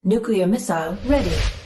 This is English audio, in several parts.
Nuclear missile ready.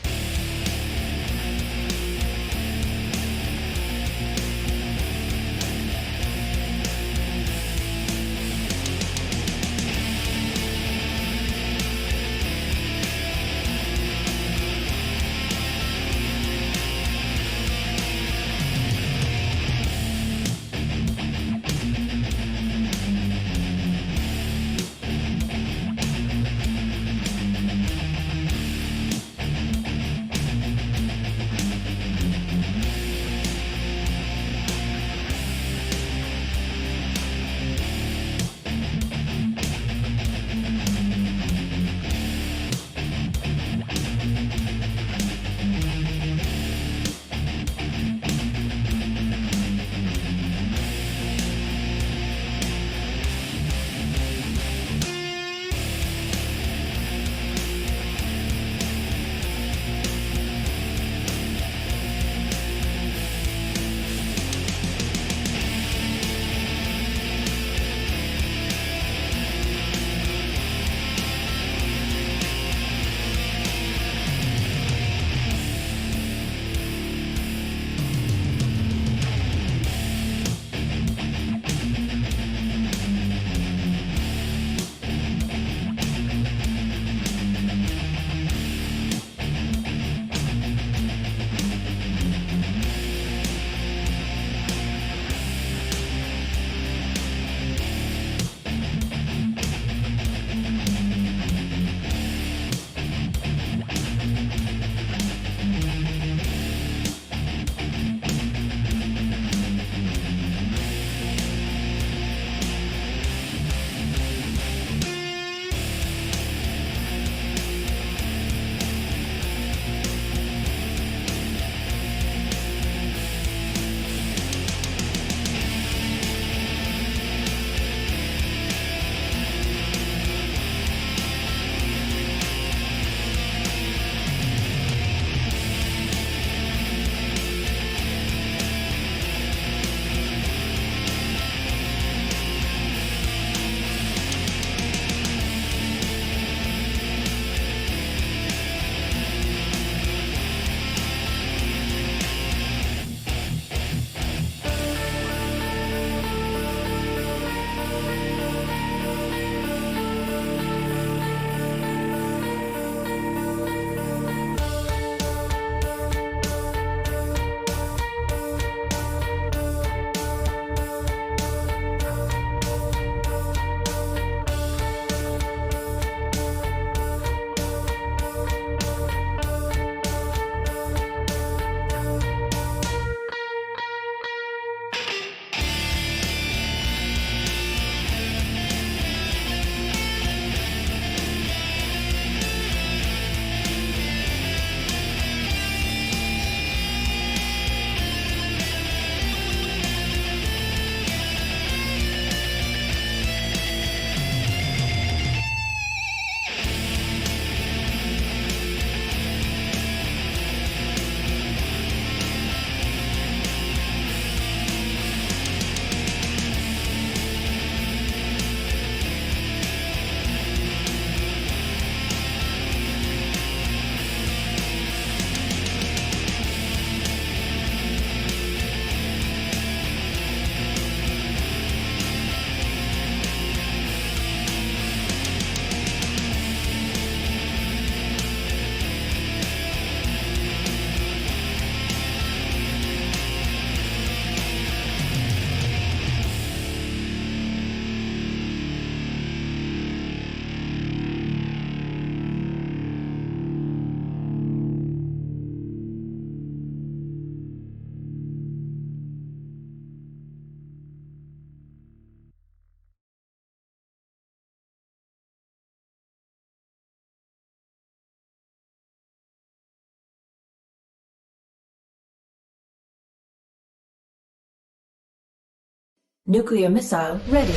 Nuclear missile ready.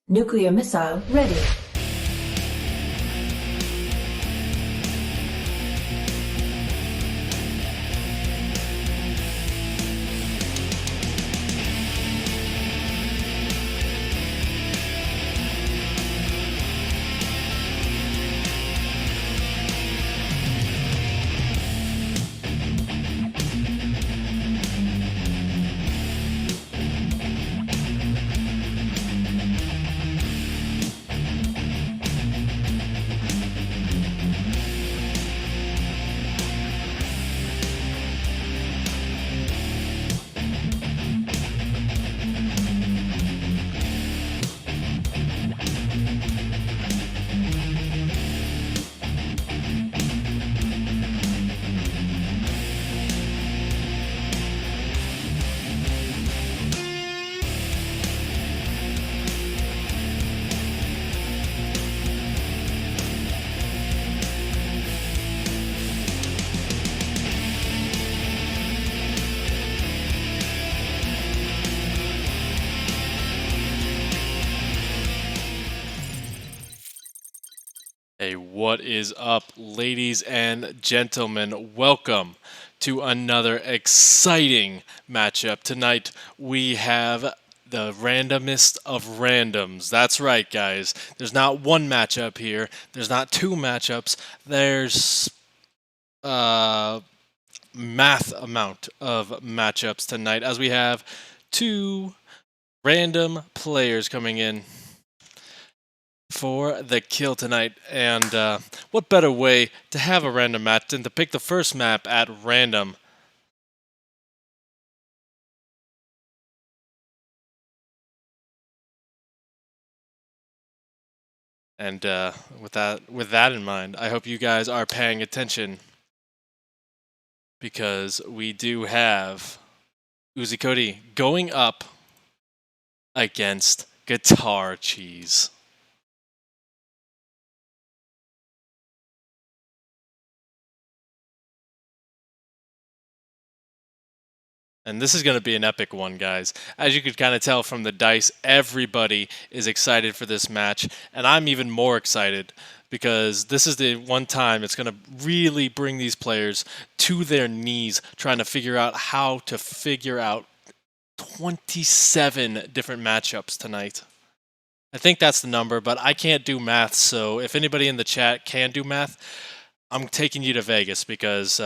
Nuclear missile ready. Hey, what is up, ladies and gentlemen? Welcome to another exciting matchup. Tonight we have the randomest of randoms. That's right, guys. There's not one matchup here. There's not two matchups. There's math amount of matchups tonight as we have two random players coming in for the kill tonight. And what better way to have a random match than to pick the first map at random? And with that in mind, I hope you guys are paying attention, because we do have Uzikoti going up against Guitarcheese. And this is going to be an epic one, guys. As you could kind of tell from the dice, everybody is excited for this match. And I'm even more excited because this is the one time it's going to really bring these players to their knees, trying to figure out how to figure out 27 different matchups tonight. I think that's the number, but I can't do math. So if anybody in the chat can do math, I'm taking you to Vegas because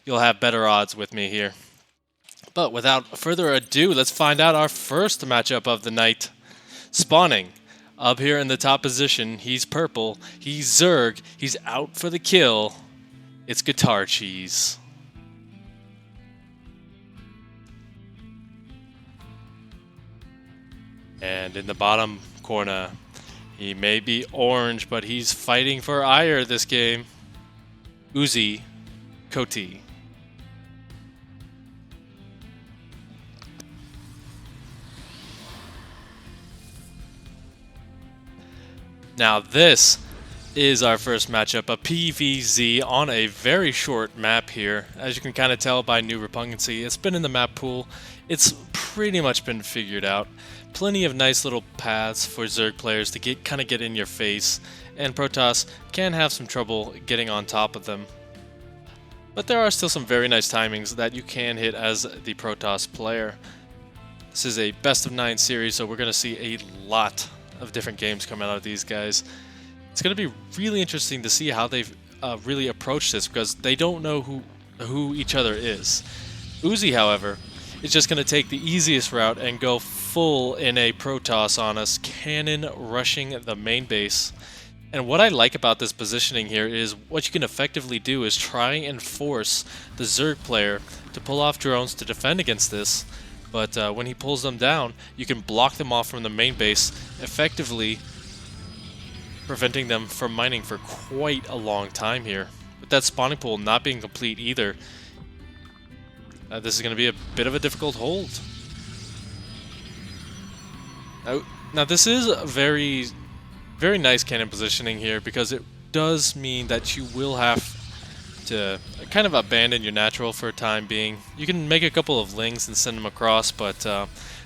you'll have better odds with me here. But without further ado, let's find out our first matchup of the night. Spawning up here in the top position, he's purple, he's Zerg, he's out for the kill. It's Guitarcheese. And in the bottom corner, he may be orange, but he's fighting for ire this game. Uzikoti. Now this is our first matchup, a PvZ on a very short map here. As you can kind of tell by new repugnancy, it's been in the map pool. It's pretty much been figured out. Plenty of nice little paths for Zerg players to kind of get in your face, and Protoss can have some trouble getting on top of them. But there are still some very nice timings that you can hit as the Protoss player. This is a best of 9 series, so we're going to see a lot of different games coming out of these guys. It's going to be really interesting to see how they've really approached this, because they don't know who each other is. Uzi, however, is just going to take the easiest route and go full in a Protoss on us, cannon rushing the main base. And what I like about this positioning here is what you can effectively do is try and force the Zerg player to pull off drones to defend against this. But when he pulls them down, you can block them off from the main base, effectively preventing them from mining for quite a long time here. With that spawning pool not being complete either, this is going to be a bit of a difficult hold. Now this is a very, very nice cannon positioning here, because it does mean that you will have to kind of abandon your natural for a time being. You can make a couple of lings and send them across, but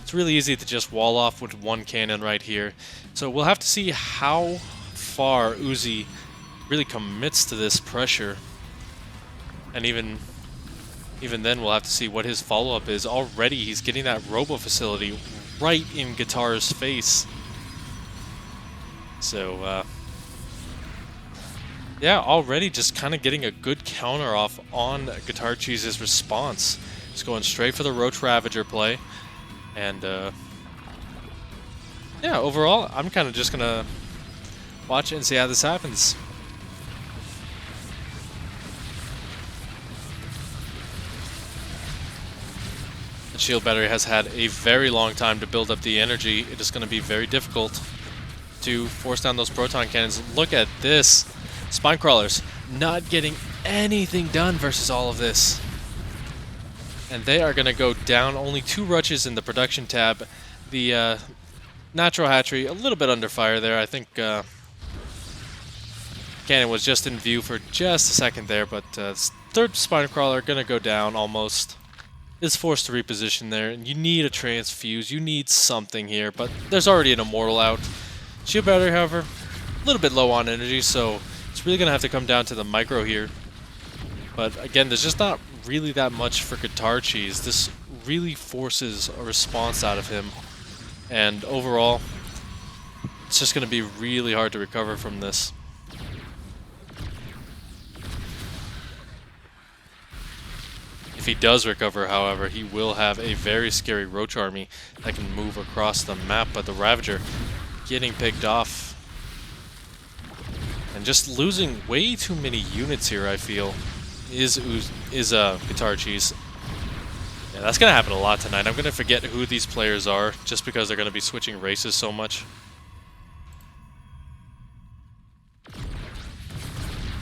It's really easy to just wall off with one cannon right here. So we'll have to see how far Uzi really commits to this pressure. And even then we'll have to see what his follow-up is. Already he's getting that robo facility right in Guitar's face. So yeah, already just kind of getting a good counter off on Guitarcheese's response. Just going straight for the Roach Ravager play. And yeah, overall, I'm kind of just going to watch it and see how this happens. The shield battery has had a very long time to build up the energy. It is going to be very difficult to force down those proton cannons. Look at this. Spine crawlers not getting anything done versus all of this. And they are going to go down. Only 2 rushes in the production tab. The natural hatchery a little bit under fire there. I think cannon was just in view for just a second there, but third spine crawler going to go down almost. Is forced to reposition there, and you need a transfuse. You need something here, but there's already an immortal out. Shield battery, however, a little bit low on energy, so it's really going to have to come down to the micro here. But again, there's just not really that much for Guitarcheese. This really forces a response out of him. And overall, it's just going to be really hard to recover from this. If he does recover, however, he will have a very scary Roach army that can move across the map. But the Ravager getting picked off. And just losing way too many units here, I feel, is Guitarcheese. Yeah, that's going to happen a lot tonight. I'm going to forget who these players are just because they're going to be switching races so much.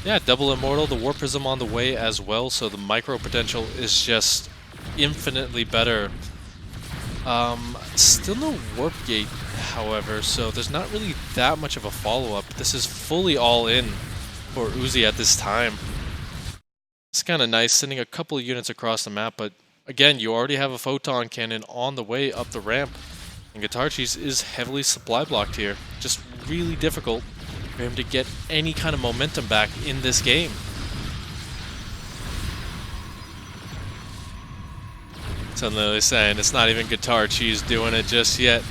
Yeah, double immortal, the Warp Prism on the way as well, so the micro potential is just infinitely better. Still no Warp Gate, however, so there's not really that much of a follow-up. This is fully all in for Uzi at this time. It's kind of nice sending a couple of units across the map, but again, you already have a photon cannon on the way up the ramp, and Guitarcheese is heavily supply blocked here. Just really difficult for him to get any kind of momentum back in this game. So Lily's saying it's not even Guitarcheese doing it just yet.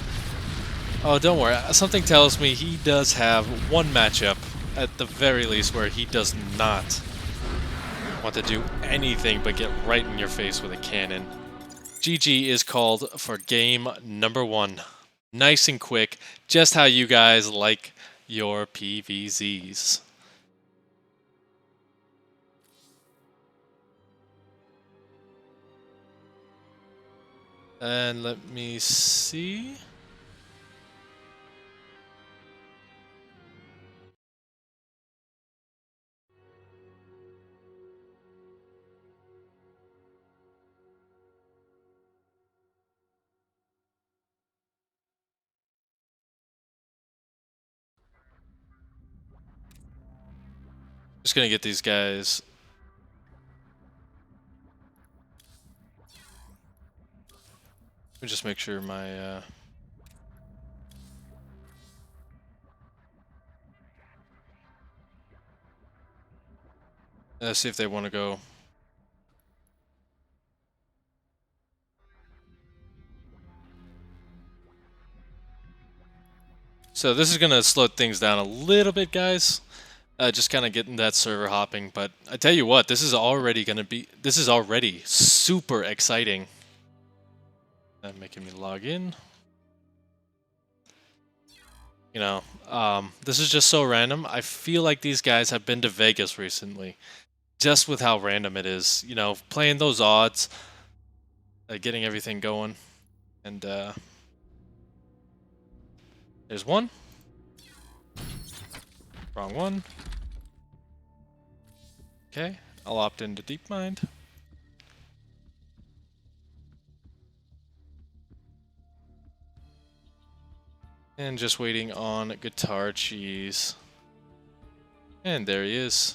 Oh, don't worry. Something tells me he does have one matchup, at the very least, where he does not want to do anything but get right in your face with a cannon. GG is called for game number 1. Nice and quick, just how you guys like your PVZs. And let me see. Just gonna get these guys. Let me just make sure my let's see if they want to go. So this is gonna slow things down a little bit, guys. Just kind of getting that server hopping, but I tell you what, this is already super exciting. Making me log in. You know, this is just so random. I feel like these guys have been to Vegas recently, just with how random it is. You know, playing those odds, getting everything going, and there's one. Wrong one. Okay, I'll opt into DeepMind. And just waiting on Guitarcheese. And there he is.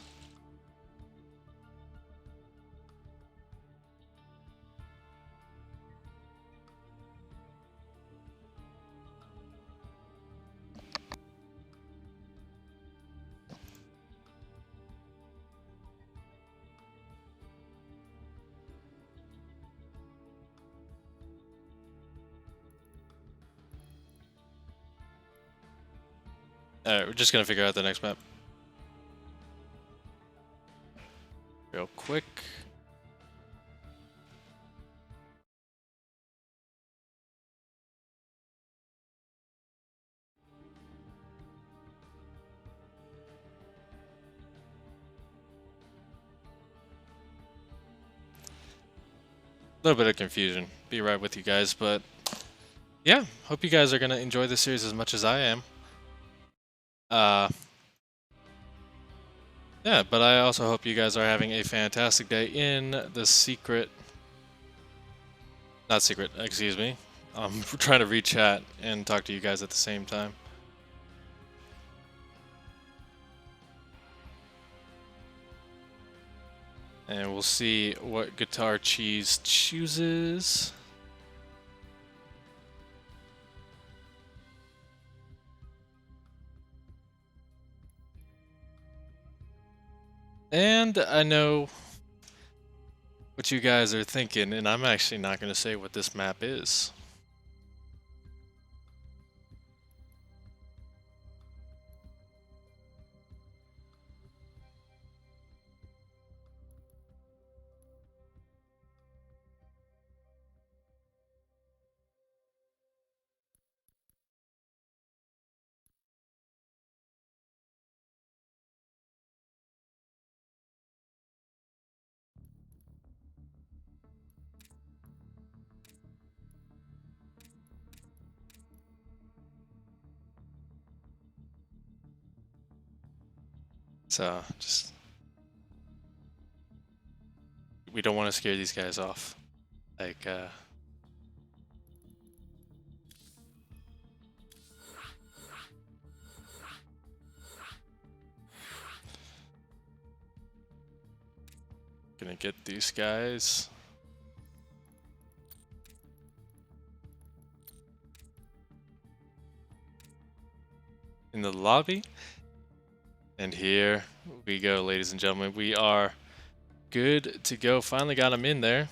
Alright, we're just gonna figure out the next map real quick. A little bit of confusion. Be right with you guys, but yeah, hope you guys are gonna enjoy this series as much as I am. Yeah, but I also hope you guys are having a fantastic day in the secret. Not secret, excuse me. I'm trying to read chat and talk to you guys at the same time. And we'll see what Guitarcheese chooses. And I know what you guys are thinking, and I'm actually not going to say what this map is. So, just... we don't want to scare these guys off. Like, gonna get these guys. In the lobby. And here we go, ladies and gentlemen. We are good to go. Finally got him in there.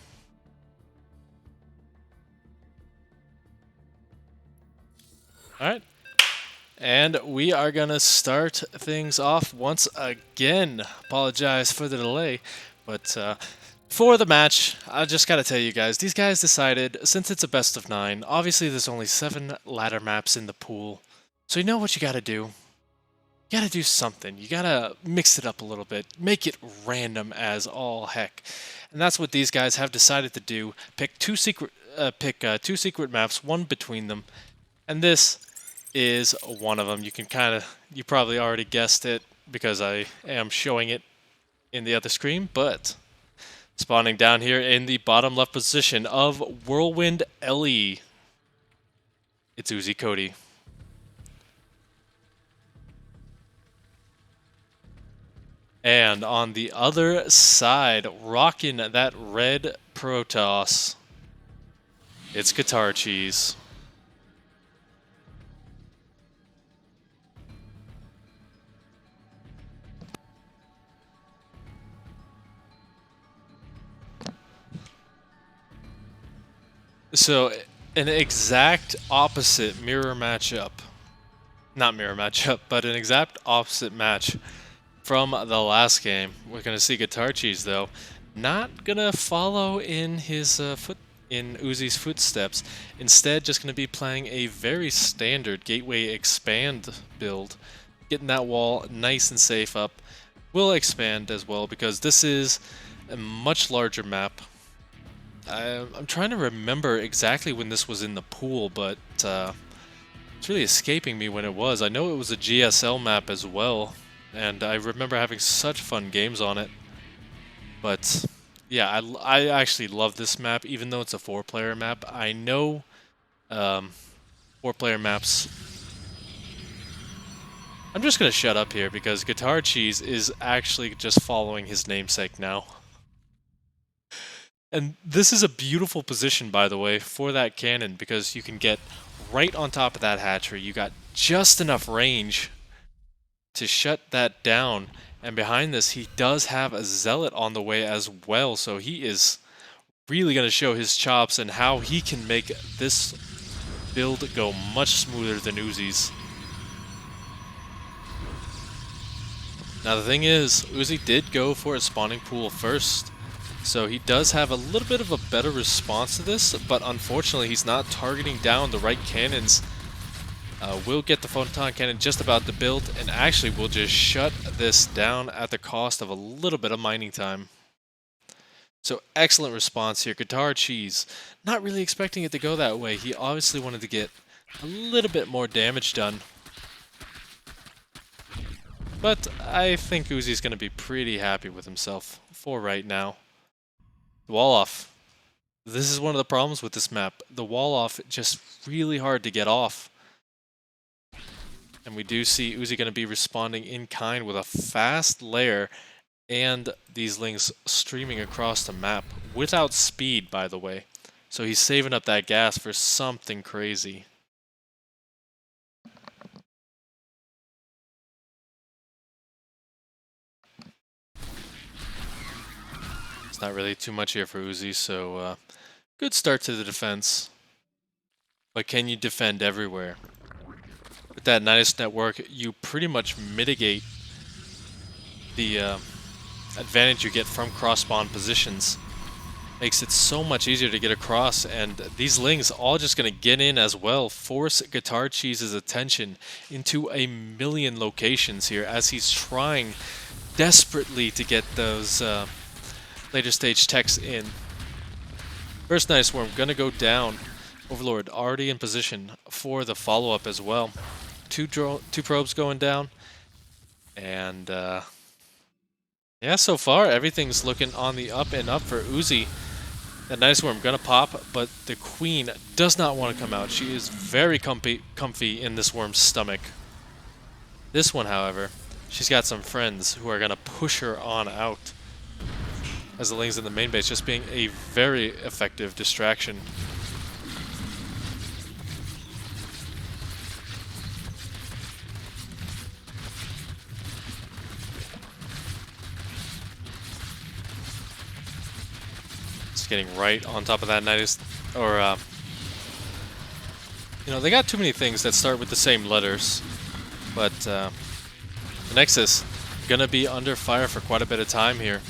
Alright. And we are going to start things off once again. Apologize for the delay, but for the match, I just got to tell you guys, these guys decided, since it's a best of 9, obviously there's only 7 ladder maps in the pool, so you know what you got to do. You got to do something. You got to mix it up a little bit, make it random as all heck. And that's what these guys have decided to do. Pick two secret maps, one between them, and this is one of them. You probably already guessed it because I am showing it in the other screen, but spawning down here in the bottom left position of Whirlwind Ellie, it's Uzikoti. And on the other side, rocking that red Protoss, it's Guitarcheese. So, an exact opposite mirror matchup. Not mirror matchup, but an exact opposite match from the last game. We're going to see Guitarcheese, though, not going to follow in his in Uzi's footsteps. Instead, just going to be playing a very standard Gateway Expand build. Getting that wall nice and safe up. Will expand as well, because this is a much larger map. I'm trying to remember exactly when this was in the pool, but it's really escaping me when it was. I know it was a GSL map as well, and I remember having such fun games on it. But yeah, I actually love this map, even though it's a 4-player map. I know 4-player maps... I'm just going to shut up here because Guitarcheese is actually just following his namesake now. And this is a beautiful position, by the way, for that cannon, because you can get right on top of that hatchery. You got just enough range to shut that down. And behind this, he does have a Zealot on the way as well, so he is really going to show his chops and how he can make this build go much smoother than Uzi's. Now the thing is, Uzi did go for a spawning pool first, so he does have a little bit of a better response to this, but unfortunately he's not targeting down the right cannons. We'll get the photon cannon just about to build, and actually we'll just shut this down at the cost of a little bit of mining time. So excellent response here. Guitarcheese, not really expecting it to go that way. He obviously wanted to get a little bit more damage done. But I think Uzi's going to be pretty happy with himself for right now. The wall off. This is one of the problems with this map. The wall off just really hard to get off. And we do see Uzi going to be responding in kind with a fast lair and these lings streaming across the map without speed, by the way. So he's saving up that gas for something crazy. It's not really too much here for Uzi, so good start to the defense. But can you defend everywhere? With that Nidus network, you pretty much mitigate the advantage you get from cross-spawn positions. Makes it so much easier to get across, and these lings all just going to get in as well, force Guitarcheese's attention into a million locations here as he's trying desperately to get those later stage techs in. First Nice Worm going to go down. Overlord already in position for the follow-up as well. Two probes going down, and yeah, so far everything's looking on the up and up for Uzi. That Nice Worm gonna pop, but the Queen does not want to come out. She is very comfy in this worm's stomach. This one, however, she's got some friends who are gonna push her on out. As the lings in the main base just being a very effective distraction. Getting right on top of that Nidus, or you know, they got too many things that start with the same letters, but the Nexus gonna be under fire for quite a bit of time here.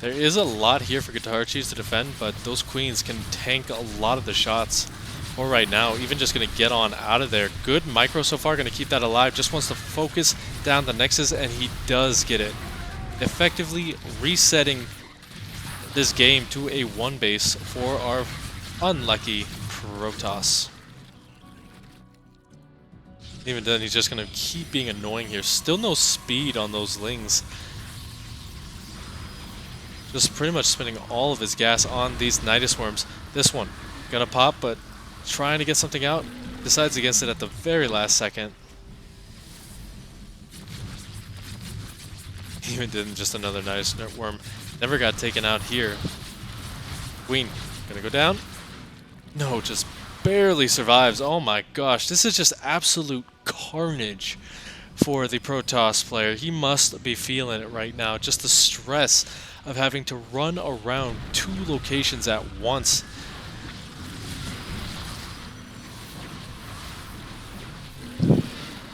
There is a lot here for Guitarcheese to defend, but those Queens can tank a lot of the shots for right now. Even just gonna get on out of there. Good micro so far, gonna keep that alive. Just wants to focus down the Nexus, and he does get it. Effectively resetting this game to a 1 base for our unlucky Protoss. Even then, he's just going to keep being annoying here. Still no speed on those lings. Just pretty much spending all of his gas on these Nidus Worms. This one, gonna pop, but trying to get something out. Decides against it at the very last second. Even didn't, just another Nidus Worm. Never got taken out here. Queen, gonna go down? No, just barely survives. Oh my gosh, this is just absolute carnage for the Protoss player. He must be feeling it right now. Just the stress of having to run around 2 locations at once.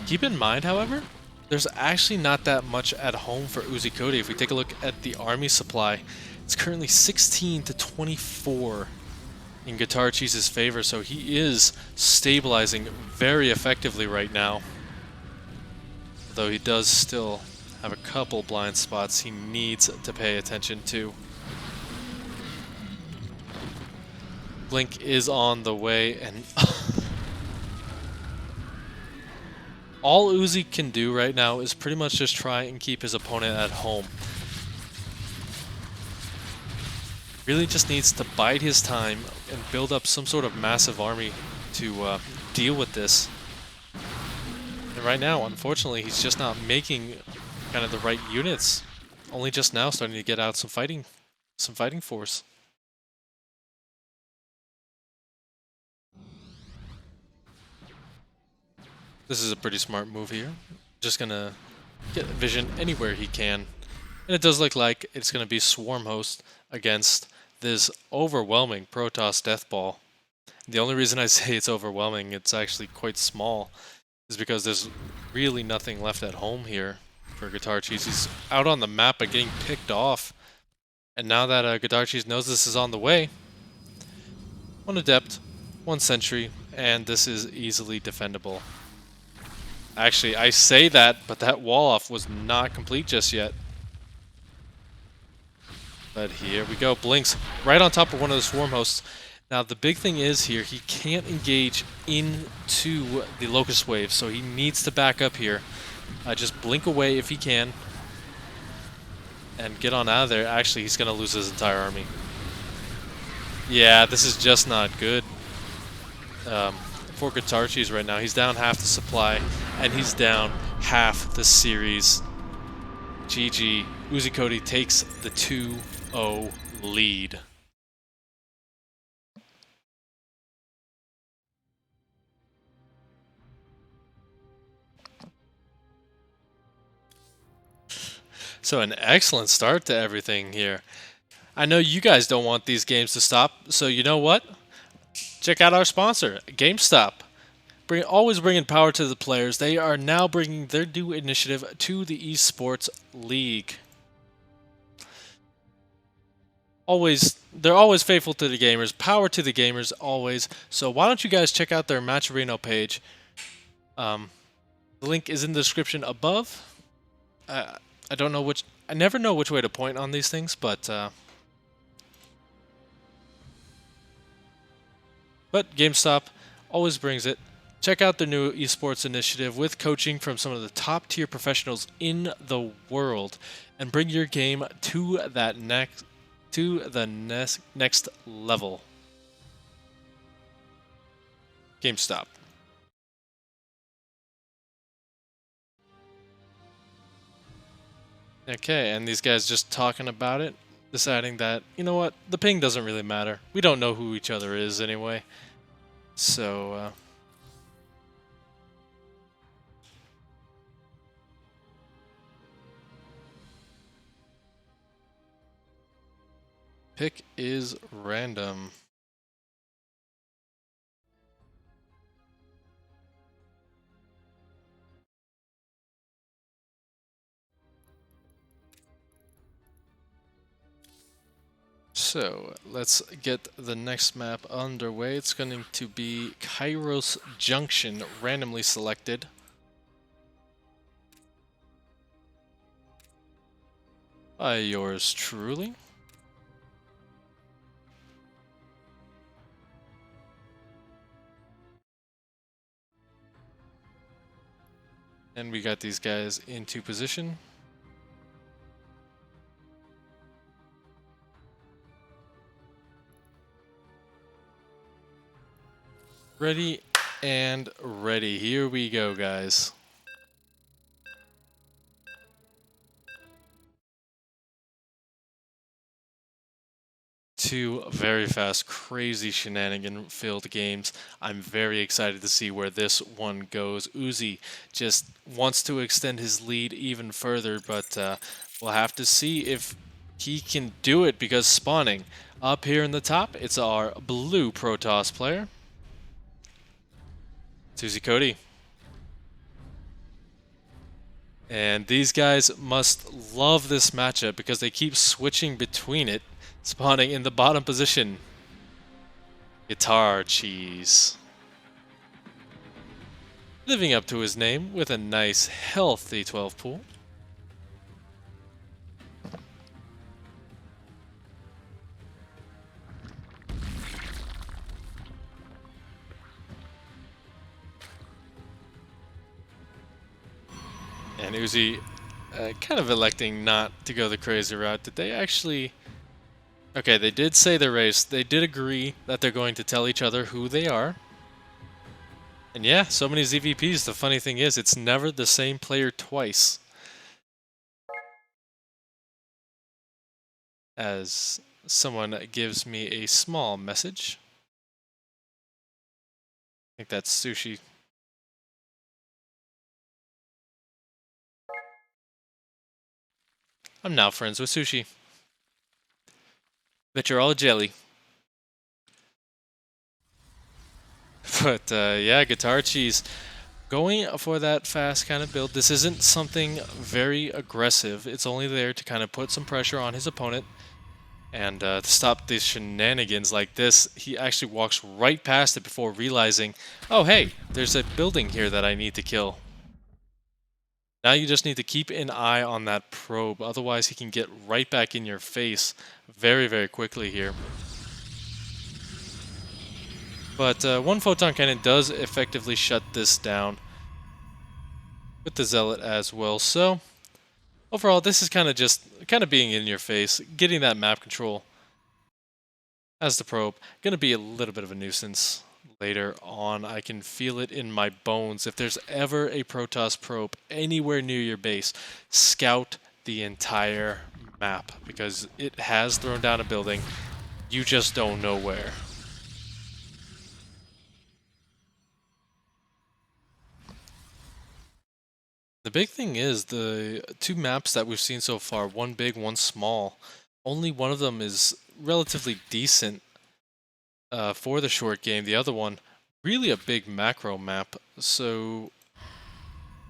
Keep in mind, however, there's actually not that much at home for Uzikoti. If we take a look at the army supply, it's currently 16 to 24 in Guitarcheese's favor, so he is stabilizing very effectively right now. Though he does still have a couple blind spots he needs to pay attention to. Blink is on the way, and all Uzi can do right now is pretty much just try and keep his opponent at home. Really just needs to bide his time and build up some sort of massive army to deal with this. And right now, unfortunately, he's just not making kind of the right units. Only just now starting to get out some fighting force. This is a pretty smart move here. Just gonna get vision anywhere he can. And it does look like it's gonna be Swarm Host against this overwhelming Protoss Death Ball. The only reason I say it's overwhelming, it's actually quite small. is because there's really nothing left at home here for Guitarcheese. He's out on the map but getting picked off. And now that Guitarcheese knows this is on the way, 1 Adept, 1 Sentry, and this is easily defendable. Actually, I say that, but that wall off was not complete just yet. But here we go. Blinks right on top of one of the swarm hosts. Now the big thing is here, he can't engage into the Locust Wave, so he needs to back up here. Just blink away if he can. And get on out of there. Actually, he's going to lose his entire army. Yeah, this is just not good. For Guitarcheese right now, he's down half the supply, and he's down half the series. GG. Uzikoti takes the 2-0 lead. So an excellent start to everything here. I know you guys don't want these games to stop, so you know what? Check out our sponsor, GameStop. Always bringing power to the players. They are now bringing their new initiative to the Esports League. They're always faithful to the gamers. Power to the gamers, always. So why don't you guys check out their Match Arena page? The link is in the description above. I don't know which. I never know which way to point on these things, but GameStop always brings it. Check out their new esports initiative with coaching from some of the top tier professionals in the world, and bring your game to that next level. GameStop. Okay, and these guys just talking about it, deciding that, you know what, the ping doesn't really matter. We don't know who each other is anyway. So, pick is random. So, let's get the next map underway. It's going to be Kairos Junction, randomly selected. By yours truly. And we got these guys into position. Ready and ready. Here we go, guys. Two very fast, crazy shenanigan-filled games. I'm very excited to see where this one goes. Uzi just wants to extend his lead even further, but we'll have to see if he can do it, because spawning up here in the top, it's our blue Protoss player. It's Uzikoti. And these guys must love this matchup because they keep switching between it, spawning in the bottom position. Guitarcheese. Living up to his name with a nice, healthy 12 pool. And Uzi kind of electing not to go the crazy route. Did they actually... Okay, they did say the race. They did agree that they're going to tell each other who they are. And yeah, so many ZVPs. The funny thing is, it's never the same player twice. As someone gives me a small message. I think that's Sushi. I'm now friends with Sushi. Bet you're all jelly. But yeah, Guitarcheese Going for that fast kind of build. This isn't something very aggressive. It's only there to kind of put some pressure on his opponent. And to stop these shenanigans like this, he actually walks right past it before realizing, oh hey, there's a building here that I need to kill. Now you just need to keep an eye on that probe, otherwise he can get right back in your face very, very quickly here. But one photon cannon does effectively shut this down with the Zealot as well. So overall, this is kind of being in your face, getting that map control as the probe. Going to be a little bit of a nuisance later on. I can feel it in my bones. If there's ever a Protoss probe anywhere near your base, scout the entire map, because it has thrown down a building. You just don't know where. The big thing is the two maps that we've seen so far, one big, one small, only one of them is relatively decent for the short game. The other one, really a big macro map. So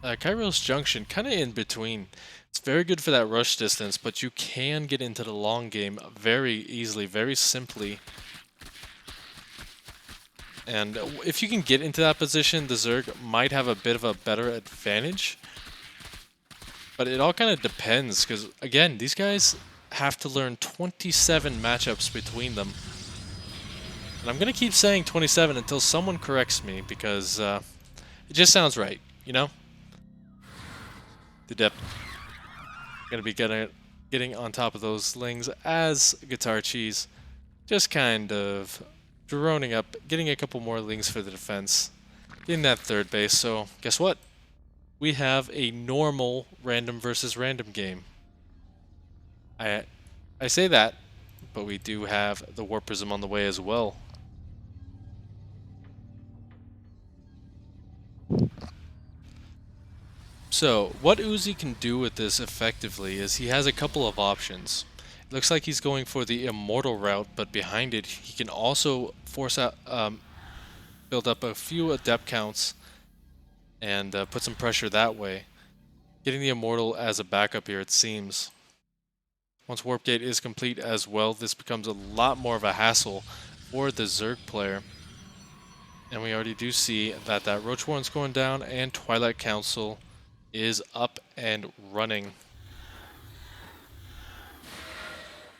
Kairos Junction, kind of in between. It's very good for that rush distance, but you can get into the long game very easily, very simply. And if you can get into that position, the Zerg might have a bit of a better advantage. But it all kind of depends, because again, these guys have to learn 27 matchups between them. And I'm going to keep saying 27 until someone corrects me, because it just sounds right, you know? The depth. Going to be getting on top of those lings as Guitarcheese, just kind of droning up, getting a couple more lings for the defense in that third base. So guess what? We have a normal random versus random game. I say that, but we do have the Warp Prism on the way as well. So, what Uzi can do with this effectively is he has a couple of options. It looks like he's going for the Immortal route, but behind it, he can also force out, build up a few adept counts and put some pressure that way. Getting the Immortal as a backup here, it seems. Once Warp Gate is complete as well, this becomes a lot more of a hassle for the Zerg player. And we already do see that Roach Warren's going down, and Twilight Council is up and running.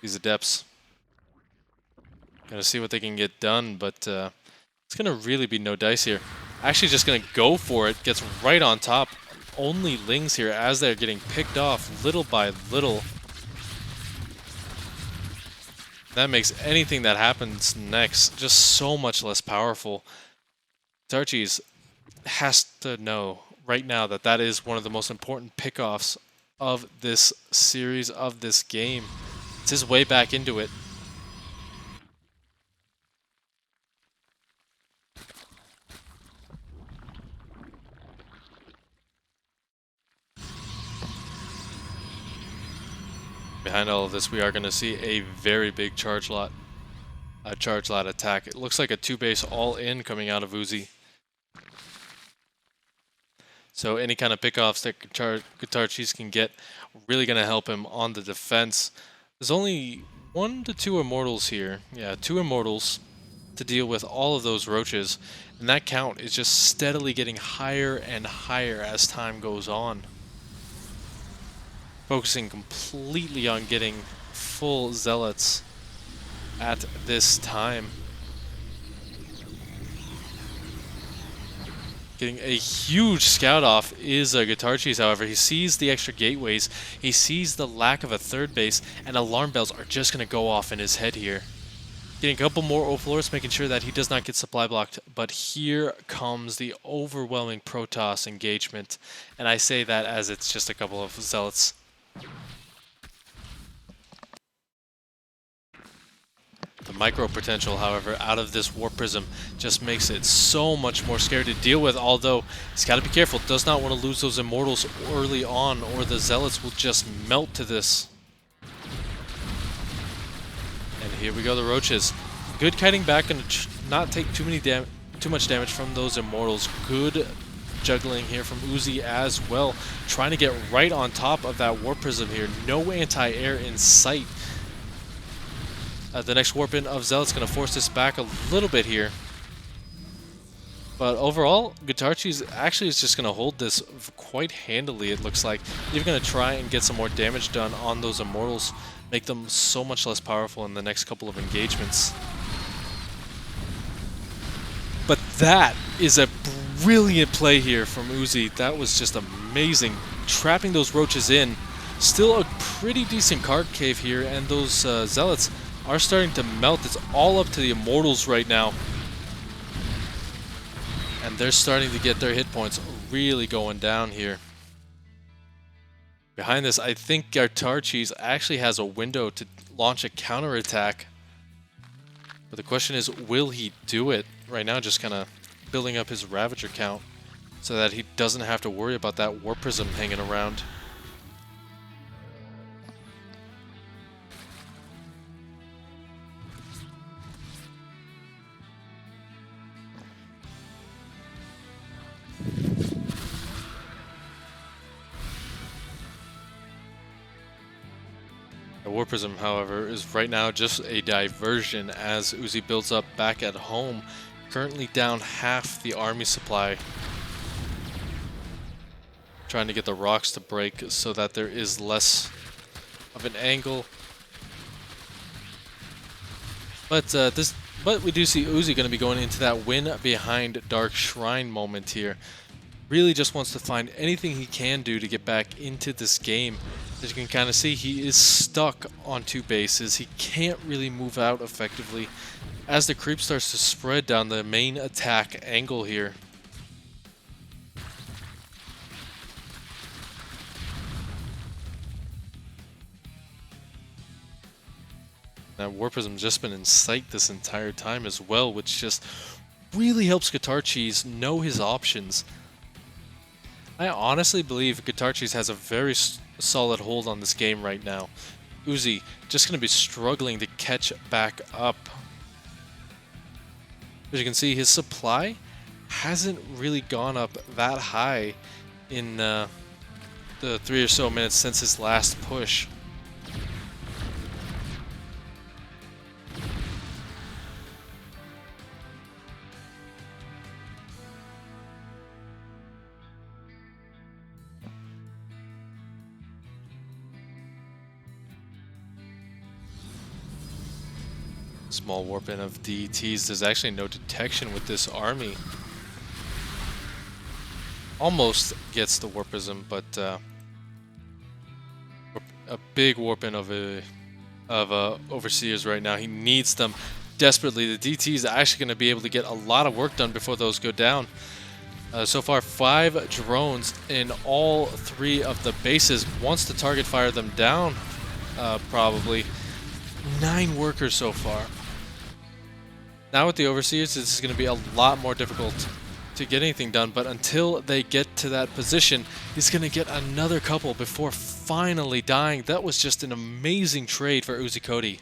These Adepts gonna see what they can get done, but it's gonna really be no dice here. Actually just gonna go for it, gets right on top. Only lings here as they're getting picked off little by little. That makes anything that happens next just so much less powerful. Guitarcheese has to know right now that that is one of the most important pickoffs of this series, of this game. It's his way back into it. Behind all of this, we are going to see a very big charge lot attack. It looks like a 2-base all-in coming out of Uzi. So any kind of pickoffs that Guitarcheese can get, really going to help him on the defense. There's only 1 to 2 Immortals here. Yeah, 2 Immortals to deal with all of those roaches. And that count is just steadily getting higher and higher as time goes on. Focusing completely on getting full Zealots at this time. Getting a huge scout off is Guitarcheese, however. He sees the extra gateways, he sees the lack of a third base, and alarm bells are just going to go off in his head here. Getting a couple more O-floors, making sure that he does not get supply blocked, but here comes the overwhelming Protoss engagement, and I say that as it's just a couple of Zealots. The micro potential, however, out of this Warp Prism just makes it so much more scary to deal with, although he's got to be careful, does not want to lose those Immortals early on, or the Zealots will just melt to this. And here we go, the Roaches. Good kiting back and not take too much damage from those Immortals. Good juggling here from Uzi as well, trying to get right on top of that Warp Prism here. No anti-air in sight. The next warp in of Zealot's going to force this back a little bit here. But overall, Guitarcheese actually is just going to hold this quite handily, it looks like. You're going to try and get some more damage done on those Immortals, make them so much less powerful in the next couple of engagements. But that is a brilliant play here from Uzi. That was just amazing. Trapping those roaches in. Still a pretty decent card cave here, and those Zealots are starting to melt. It's all up to the Immortals right now. And they're starting to get their hit points really going down here. Behind this, I think Guitarcheese actually has a window to launch a counterattack. But the question is, will he do it? Right now, just kind of building up his Ravager count so that he doesn't have to worry about that Warp Prism hanging around. The Warp Prism, however, is right now just a diversion as Uzi builds up back at home, currently down half the army supply. Trying to get the rocks to break so that there is less of an angle. But we do see Uzi going to be going into that win behind Dark Shrine moment here. Really just wants to find anything he can do to get back into this game. As you can kind of see, he is stuck on two bases. He can't really move out effectively as the creep starts to spread down the main attack angle here. That Warp Prism's just been in sight this entire time as well, which just really helps Guitarcheese know his options. I honestly believe Guitarcheese has a very solid hold on this game right now. Uzi just going to be struggling to catch back up. As you can see, his supply hasn't really gone up that high in the 3 or so minutes since his last push. Small warp in of DETs. There's actually no detection with this army. Almost gets the Warp Prism, but a big warp in of Overseers right now. He needs them desperately. The DT is actually going to be able to get a lot of work done before those go down. So far, 5 drones in all 3 of the bases. Once the target fire them down, probably 9 workers so far. Now with the Overseers, this is going to be a lot more difficult to get anything done, but until they get to that position, he's going to get another couple before finally dying. That was just an amazing trade for Uzikoti.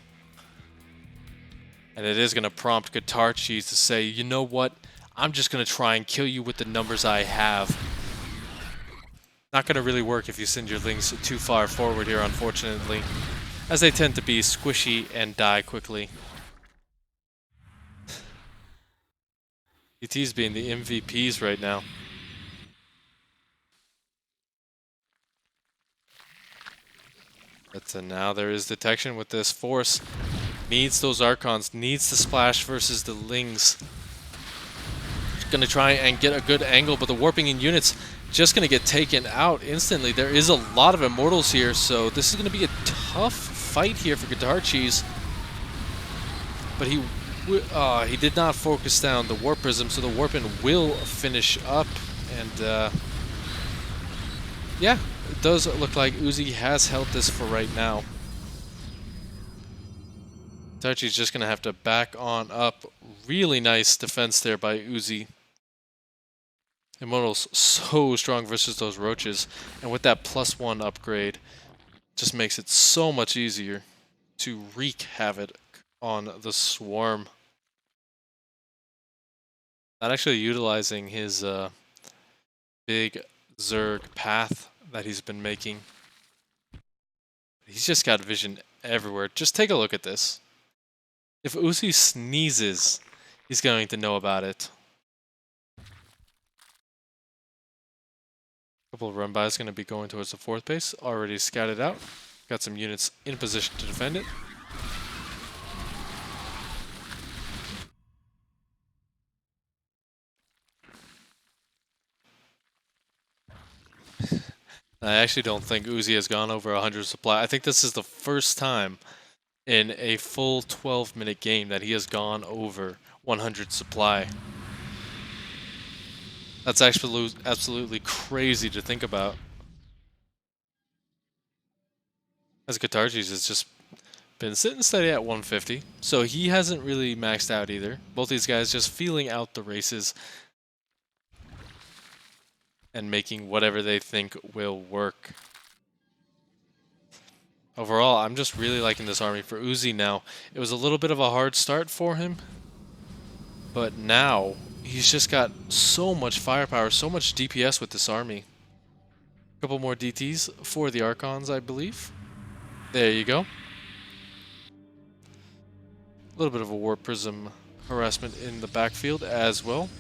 And it is going to prompt Guitarcheese to say, you know what, I'm just going to try and kill you with the numbers I have. Not going to really work if you send your Lings too far forward here, unfortunately, as they tend to be squishy and die quickly. ET's being the MVPs right now. But now there is detection with this force. Needs those Archons, needs the splash versus the Lings. Going to try and get a good angle, but the warping in units just going to get taken out instantly. There is a lot of Immortals here, so this is going to be a tough fight here for Guitarcheese. But he did not focus down the Warp Prism, so the Warp-In will finish up. And yeah, it does look like Uzi has held this for right now. Guitarcheese just going to have to back on up. Really nice defense there by Uzi. Immortal's so strong versus those roaches, and with that +1 upgrade, just makes it so much easier to wreak havoc on the swarm. Not actually utilizing his big Zerg path that he's been making. He's just got vision everywhere. Just take a look at this. If Uzi sneezes, he's going to know about it. Couple of run-bys going to be going towards the 4th base. Already scouted out. Got some units in position to defend it. I actually don't think Uzi has gone over 100 supply. I think this is the first time in a full 12-minute game that he has gone over 100 supply. That's actually absolutely crazy to think about. As Guitarcheese has just been sitting steady at 150, so he hasn't really maxed out either. Both these guys just feeling out the races and making whatever they think will work. Overall, I'm just really liking this army for Uzi now. It was a little bit of a hard start for him, but now he's just got so much firepower, so much DPS with this army. A couple more DTs for the Archons, I believe. There you go. A little bit of a Warp Prism harassment in the backfield as well.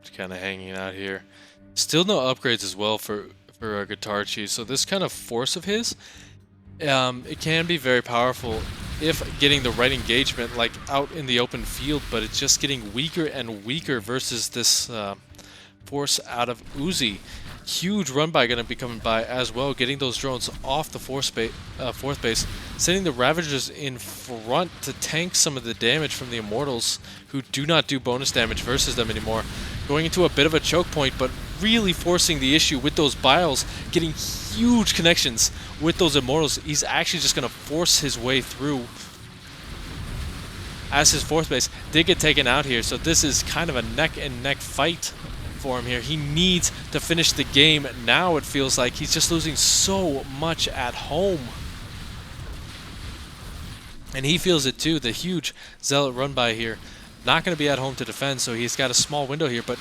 Just kind of hanging out here. Still no upgrades as well for our Guitarcheese. So this kind of force of his, it can be very powerful if getting the right engagement, like out in the open field, but it's just getting weaker and weaker versus this force out of Uzi. Huge run by going to be coming by as well, getting those drones off the 4th base, sending the Ravagers in front to tank some of the damage from the Immortals, who do not do bonus damage versus them anymore. Going into a bit of a choke point, but really forcing the issue with those Biles, getting huge connections with those Immortals. He's actually just going to force his way through as his 4th base did get taken out here. So this is kind of a neck-and-neck fight for him here. He needs to finish the game. Now it feels like he's just losing so much at home. And he feels it too. The huge Zealot run by here. Not going to be at home to defend, so he's got a small window here. But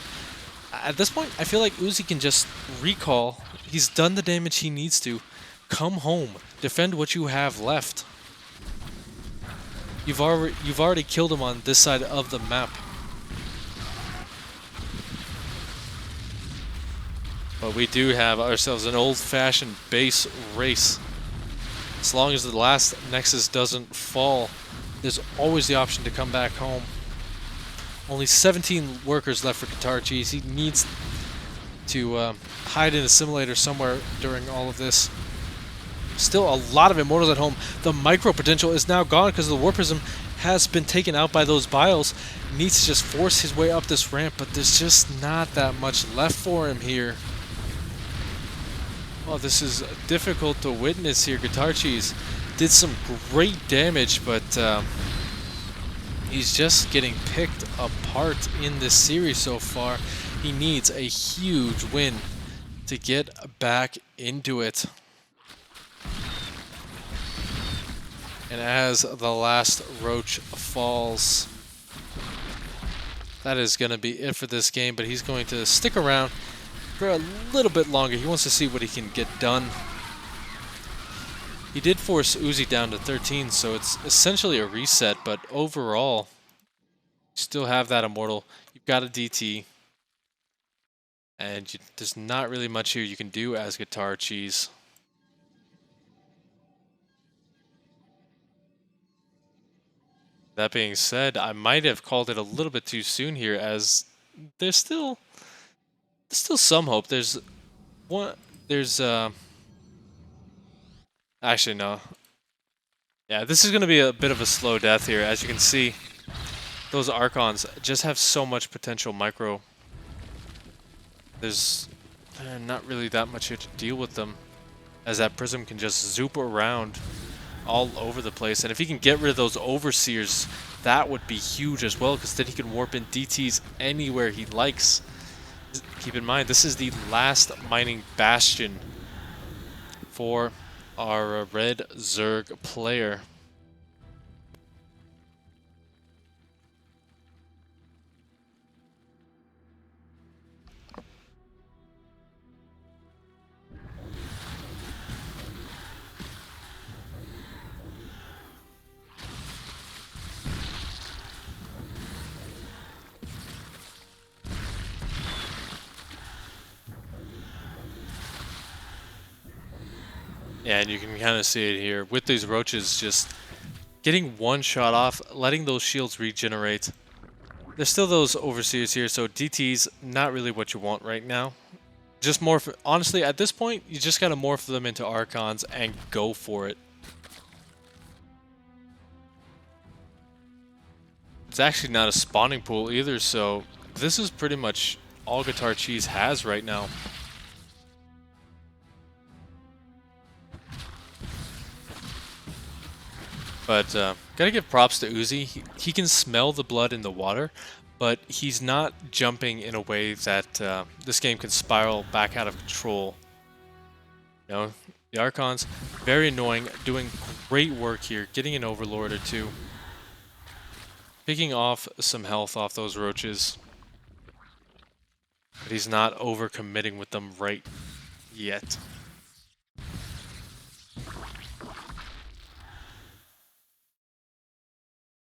at this point, I feel like Uzi can just recall. He's done the damage he needs to. Come home. Defend what you have left. You've already killed him on this side of the map. But we do have ourselves an old-fashioned base race. As long as the last Nexus doesn't fall, there's always the option to come back home. Only 17 workers left for Guitarcheese. He needs to hide in a simulator somewhere during all of this. Still a lot of Immortals at home. The micro potential is now gone because the Warp Prism has been taken out by those Biles. Needs to just force his way up this ramp, but there's just not that much left for him here. Oh, this is difficult to witness here. Guitarcheese did some great damage, but he's just getting picked apart in this series so far. He needs a huge win to get back into it. And as the last Roach falls, that is going to be it for this game, but he's going to stick around for a little bit longer. He wants to see what he can get done. He did force Uzi down to 13, so it's essentially a reset, but overall, you still have that Immortal. You've got a DT, and there's not really much here you can do as Guitarcheese. That being said, I might have called it a little bit too soon here, as there's still some hope. There's actually no. Yeah, this is going to be a bit of a slow death here. As you can see, those Archons just have so much potential micro. There's not really that much here to deal with them, as that Prism can just zoop around all over the place. And if he can get rid of those Overseers, that would be huge as well, because then he can warp in DTs anywhere he likes. Keep in mind, this is the last mining bastion for our red Zerg player. Yeah, and you can kind of see it here with these roaches just getting one shot off, letting those shields regenerate. There's still those overseers here, so DT's not really what you want right now. Just morph, honestly, at this point, you just gotta morph them into Archons and go for it. It's actually not a spawning pool either, so this is pretty much all Guitarcheese has right now. But gotta give props to Uzi. He can smell the blood in the water, but he's not jumping in a way that this game can spiral back out of control. You know, the Archons, very annoying, doing great work here, getting an Overlord or two. Picking off some health off those roaches. But he's not overcommitting with them right yet.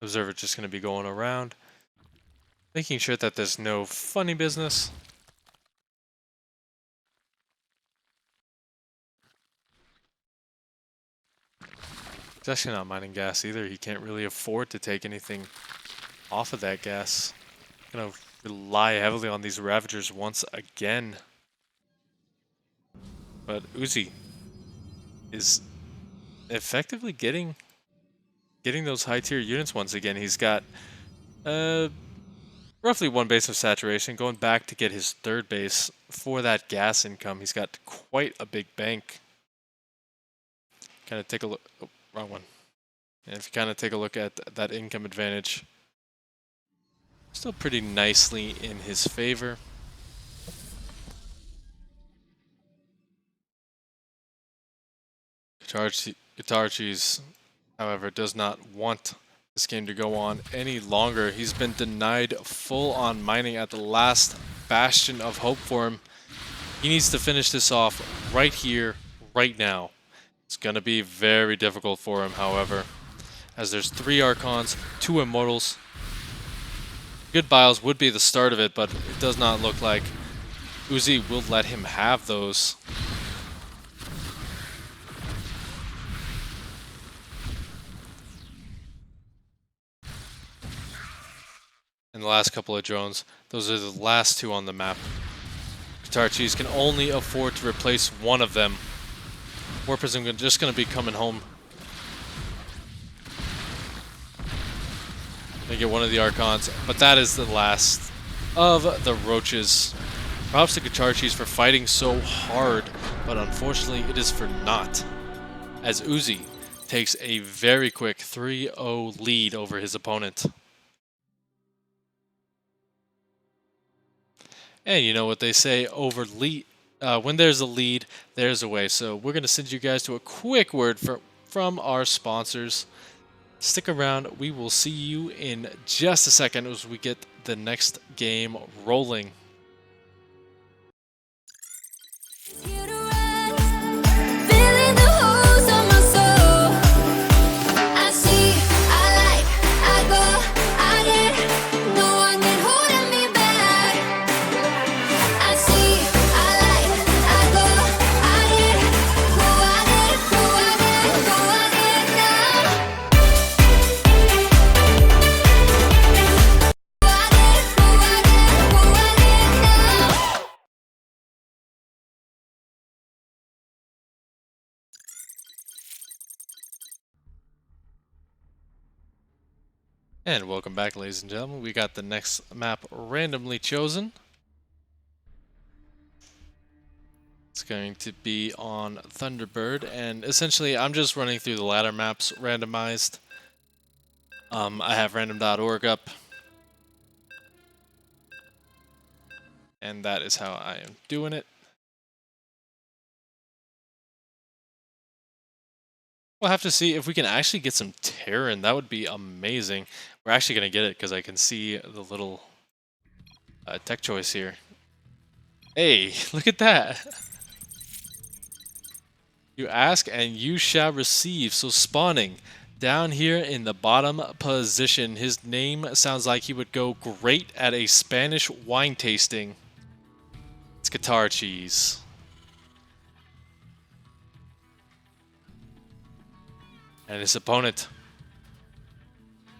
Observer just going to be going around, making sure that there's no funny business. He's actually not mining gas either. He can't really afford to take anything off of that gas. Gonna rely heavily on these Ravagers once again. But Uzi is effectively getting those high tier units once again. He's got roughly one base of saturation, going back to get his third base for that gas income. He's got quite a big bank. Kind of take a look. Oh, wrong one. And if you kind of take a look at that income advantage, still pretty nicely in his favor. Guitarcheese, however, does not want this game to go on any longer. He's been denied full-on mining at the last bastion of hope for him. He needs to finish this off right here, right now. It's going to be very difficult for him, however, as there's 3 Archons, 2 Immortals. Good Biles would be the start of it, but it does not look like Uzi will let him have those. And the last couple of drones, those are the last 2 on the map. Guitarcheese can only afford to replace one of them. Warp is just going to be coming home. They get one of the Archons, but that is the last of the roaches. Props to Guitarcheese for fighting so hard, but unfortunately it is for naught, as Uzi takes a very quick 3-0 lead over his opponent. And you know what they say, when there's a lead, there's a way. So we're going to send you guys to a quick word from our sponsors. Stick around. We will see you in just a second as we get the next game rolling. And welcome back, ladies and gentlemen. We got the next map randomly chosen. It's going to be on Thunderbird, and essentially I'm just running through the ladder maps randomized. I have random.org up, and that is how I am doing it. We'll have to see if we can actually get some Terran. That would be amazing. We're actually going to get it because I can see the little tech choice here. Hey, look at that. You ask and you shall receive. So spawning down here in the bottom position. His name sounds like he would go great at a Spanish wine tasting. It's Guitarcheese. And his opponent.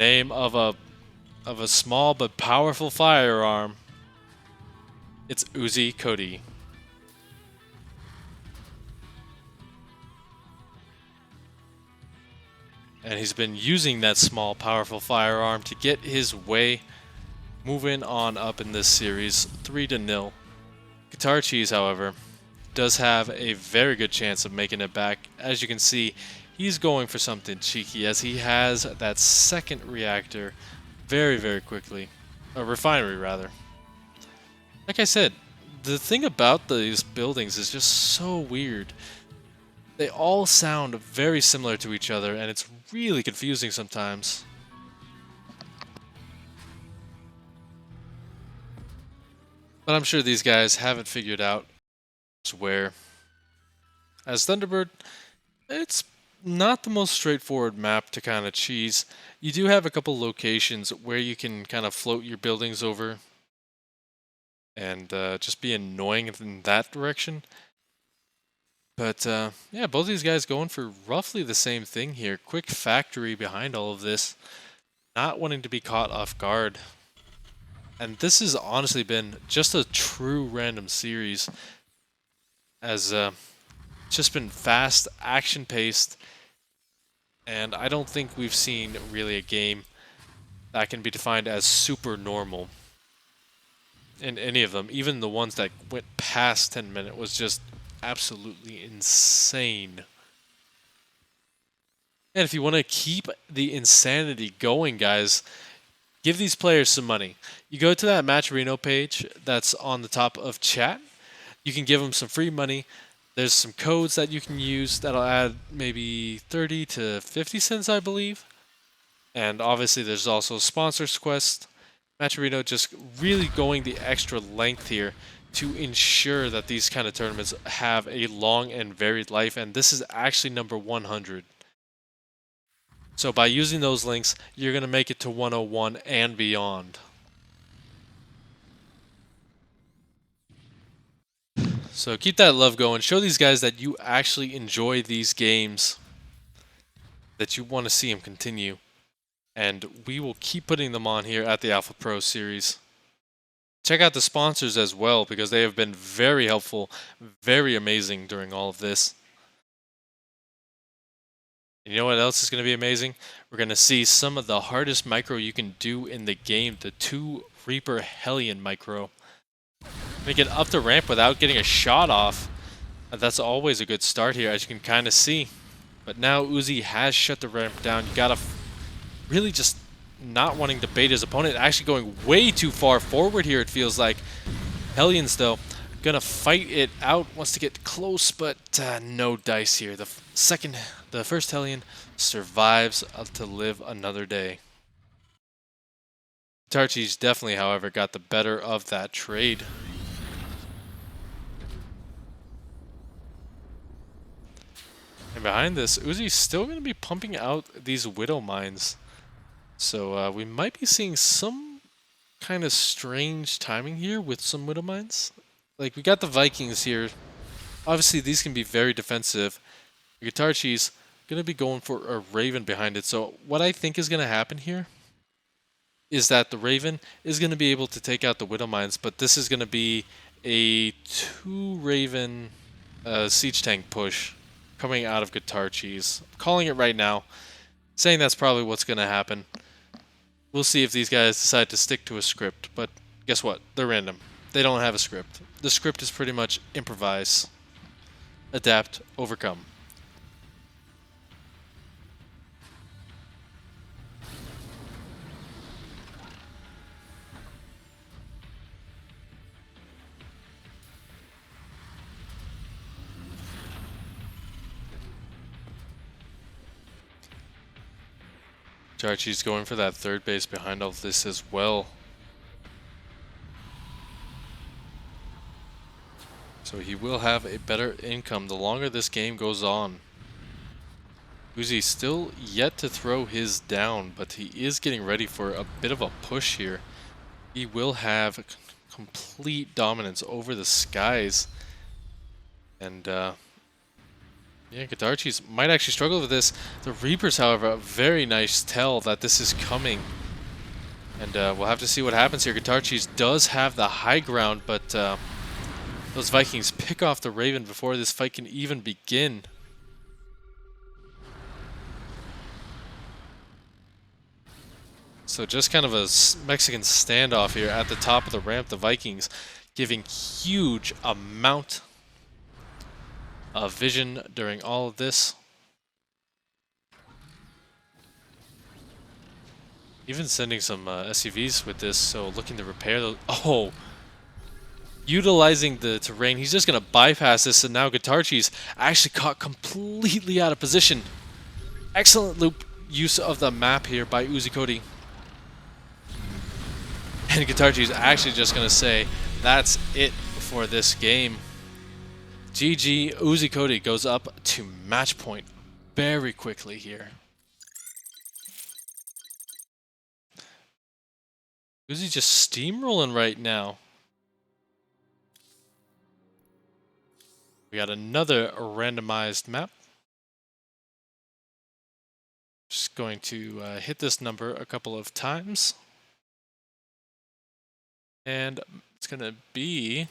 Name of a small but powerful firearm. It's Uzikoti. And he's been using that small, powerful firearm to get his way moving on up in this series, 3-0. Guitarcheese, however, does have a very good chance of making it back. As you can see, he's going for something cheeky as he has that second reactor very, very quickly. A refinery, rather. Like I said, the thing about these buildings is just so weird. They all sound very similar to each other, and it's really confusing sometimes. But I'm sure these guys haven't figured out where. As Thunderbird, it's not the most straightforward map to kind of cheese. You do have a couple locations where you can kind of float your buildings over and just be annoying in that direction. But yeah, both these guys going for roughly the same thing here. Quick factory behind all of this. Not wanting to be caught off guard. And this has honestly been just a true random series. As it's just been fast, action-paced. And I don't think we've seen really a game that can be defined as super normal in any of them. Even the ones that went past 10 minutes was just absolutely insane. And if you want to keep the insanity going, guys, give these players some money. You go to that Matcherino page that's on the top of chat. You can give them some free money. There's some codes that you can use that'll add maybe 30 to 50 cents, I believe. And obviously there's also Sponsors Quest. Matcherino just really going the extra length here to ensure that these kind of tournaments have a long and varied life. And this is actually number 100. So by using those links, you're going to make it to 101 and beyond. So keep that love going. Show these guys that you actually enjoy these games, that you want to see them continue. And we will keep putting them on here at the Alpha Pro series. Check out the sponsors as well, because they have been very helpful, very amazing during all of this. And you know what else is going to be amazing? We're going to see some of the hardest micro you can do in the game, the 2 Reaper Hellion micro. Make it up the ramp without getting a shot off. That's always a good start here, as you can kind of see. But now Uzi has shut the ramp down. You gotta really just not wanting to bait his opponent. Actually going way too far forward here, it feels like. Hellions, though, gonna fight it out. Wants to get close, but no dice here. The first Hellion survives to live another day. Guitarcheese definitely, however, got the better of that trade. And behind this, Uzi's still going to be pumping out these Widow Mines. So we might be seeing some kind of strange timing here with some Widow Mines. Like, we got the Vikings here. Obviously, these can be very defensive. Guitarcheese going to be going for a Raven behind it. So what I think is going to happen here is that the Raven is going to be able to take out the Widow Mines, but this is going to be a 2 Raven siege tank push coming out of Guitarcheese. I'm calling it right now, saying that's probably what's going to happen. We'll see if these guys decide to stick to a script, but guess what? They're random. They don't have a script. The script is pretty much improvise, adapt, overcome. Guitarcheese going for that third base behind all of this as well. So he will have a better income the longer this game goes on. Uzi still yet to throw his down, but he is getting ready for a bit of a push here. He will have complete dominance over the skies. And yeah, Guitarcheese might actually struggle with this. The Reapers, however, a very nice tell that this is coming. And we'll have to see what happens here. Guitarcheese does have the high ground, but those Vikings pick off the Raven before this fight can even begin. So just kind of a Mexican standoff here at the top of the ramp. The Vikings giving huge amount of vision during all of this. Even sending some SCVs with this, so looking to repair those. Oh! Utilizing the terrain, he's just going to bypass this, and now Guitarcheese actually caught completely out of position. Excellent loop use of the map here by Uzikoti. And Guitarcheese actually just going to say, that's it for this game. GG, Uzikoti goes up to match point very quickly here. Uzi just steamrolling right now. We got another randomized map. Just going to hit this number a couple of times. And it's going to be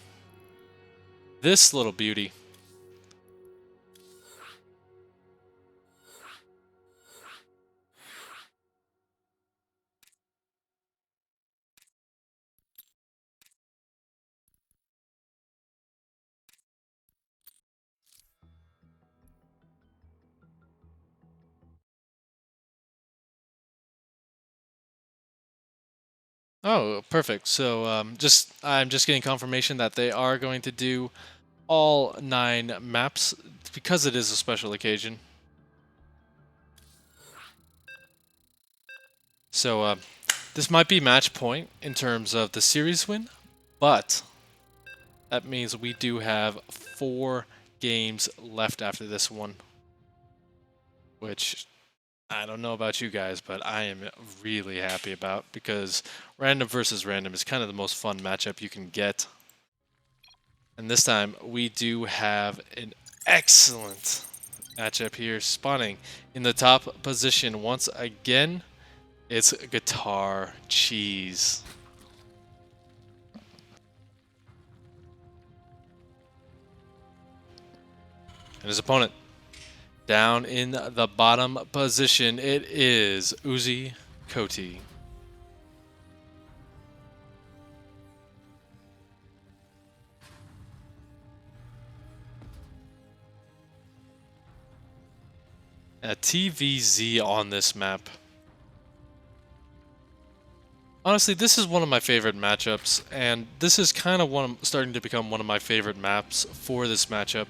this little beauty. Oh, perfect. So I'm just getting confirmation that they are going to do all 9 maps because it is a special occasion. So this might be match point in terms of the series win, but that means we do have 4 games left after this one, which I don't know about you guys, but I am really happy about, because random versus random is kind of the most fun matchup you can get. And this time we do have an excellent matchup here, spawning in the top position once again. It's Guitarcheese. And his opponent down in the bottom position, it is Uzikoti. A TVZ on this map. Honestly, this is one of my favorite matchups, and this is kind of starting to become one of my favorite maps for this matchup.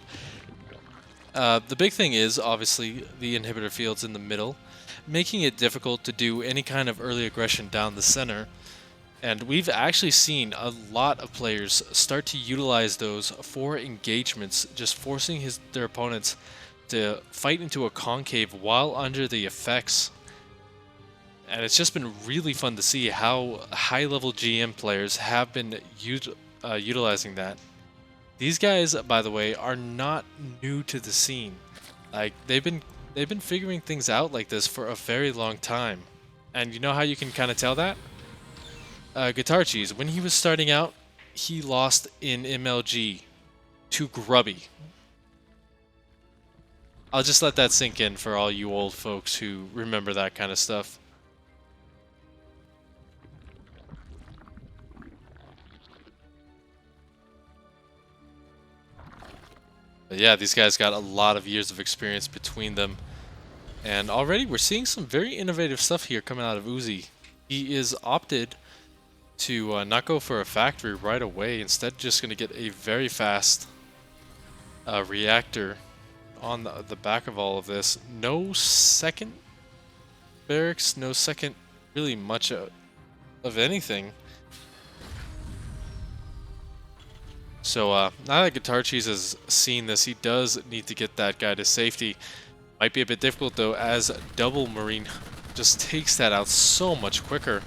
The big thing is, obviously, the inhibitor fields in the middle, making it difficult to do any kind of early aggression down the center. And we've actually seen a lot of players start to utilize those for engagements, just forcing their opponents to fight into a concave while under the effects. And it's just been really fun to see how high-level GM players have been utilizing that. These guys, by the way, are not new to the scene. Like they've been figuring things out like this for a very long time. And you know how you can kind of tell that? Guitarcheese, when he was starting out, he lost in MLG to Grubby. I'll just let that sink in for all you old folks who remember that kind of stuff. But yeah, these guys got a lot of years of experience between them. And already we're seeing some very innovative stuff here coming out of Uzi. He is opted to not go for a factory right away. Instead, just going to get a very fast reactor on the back of all of this. No second barracks, no second really much of anything. So now that Guitarcheese has seen this, he does need to get that guy to safety. Might be a bit difficult though, as Double Marine just takes that out so much quicker.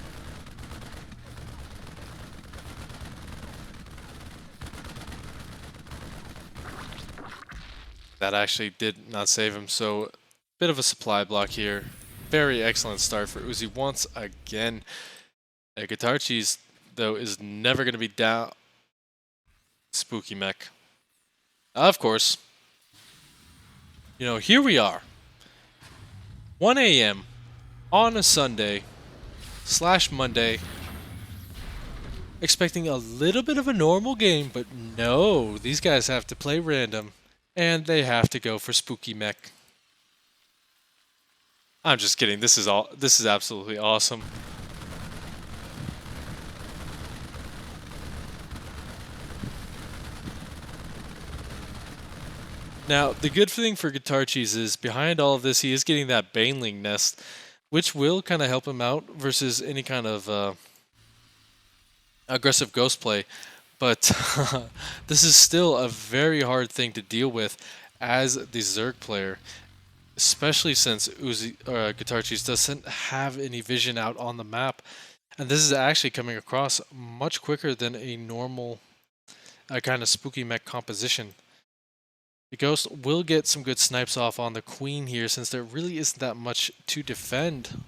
That actually did not save him, so bit of a supply block here. Very excellent start for Uzi once again. Guitarcheese, though, is never going to be down. Spooky mech. Of course. You know, here we are. 1 a.m. on a Sunday / Monday. Expecting a little bit of a normal game, but no, these guys have to play random. And they have to go for Spooky Mech. I'm just kidding. This is absolutely awesome. Now, the good thing for Guitarcheese is behind all of this, he is getting that Baneling nest, which will kind of help him out versus any kind of aggressive ghost play. But this is still a very hard thing to deal with as the Zerg player, especially since Guitarcheese doesn't have any vision out on the map. And this is actually coming across much quicker than a normal kind of spooky mech composition. The Ghost will get some good snipes off on the Queen here, since there really isn't that much to defend.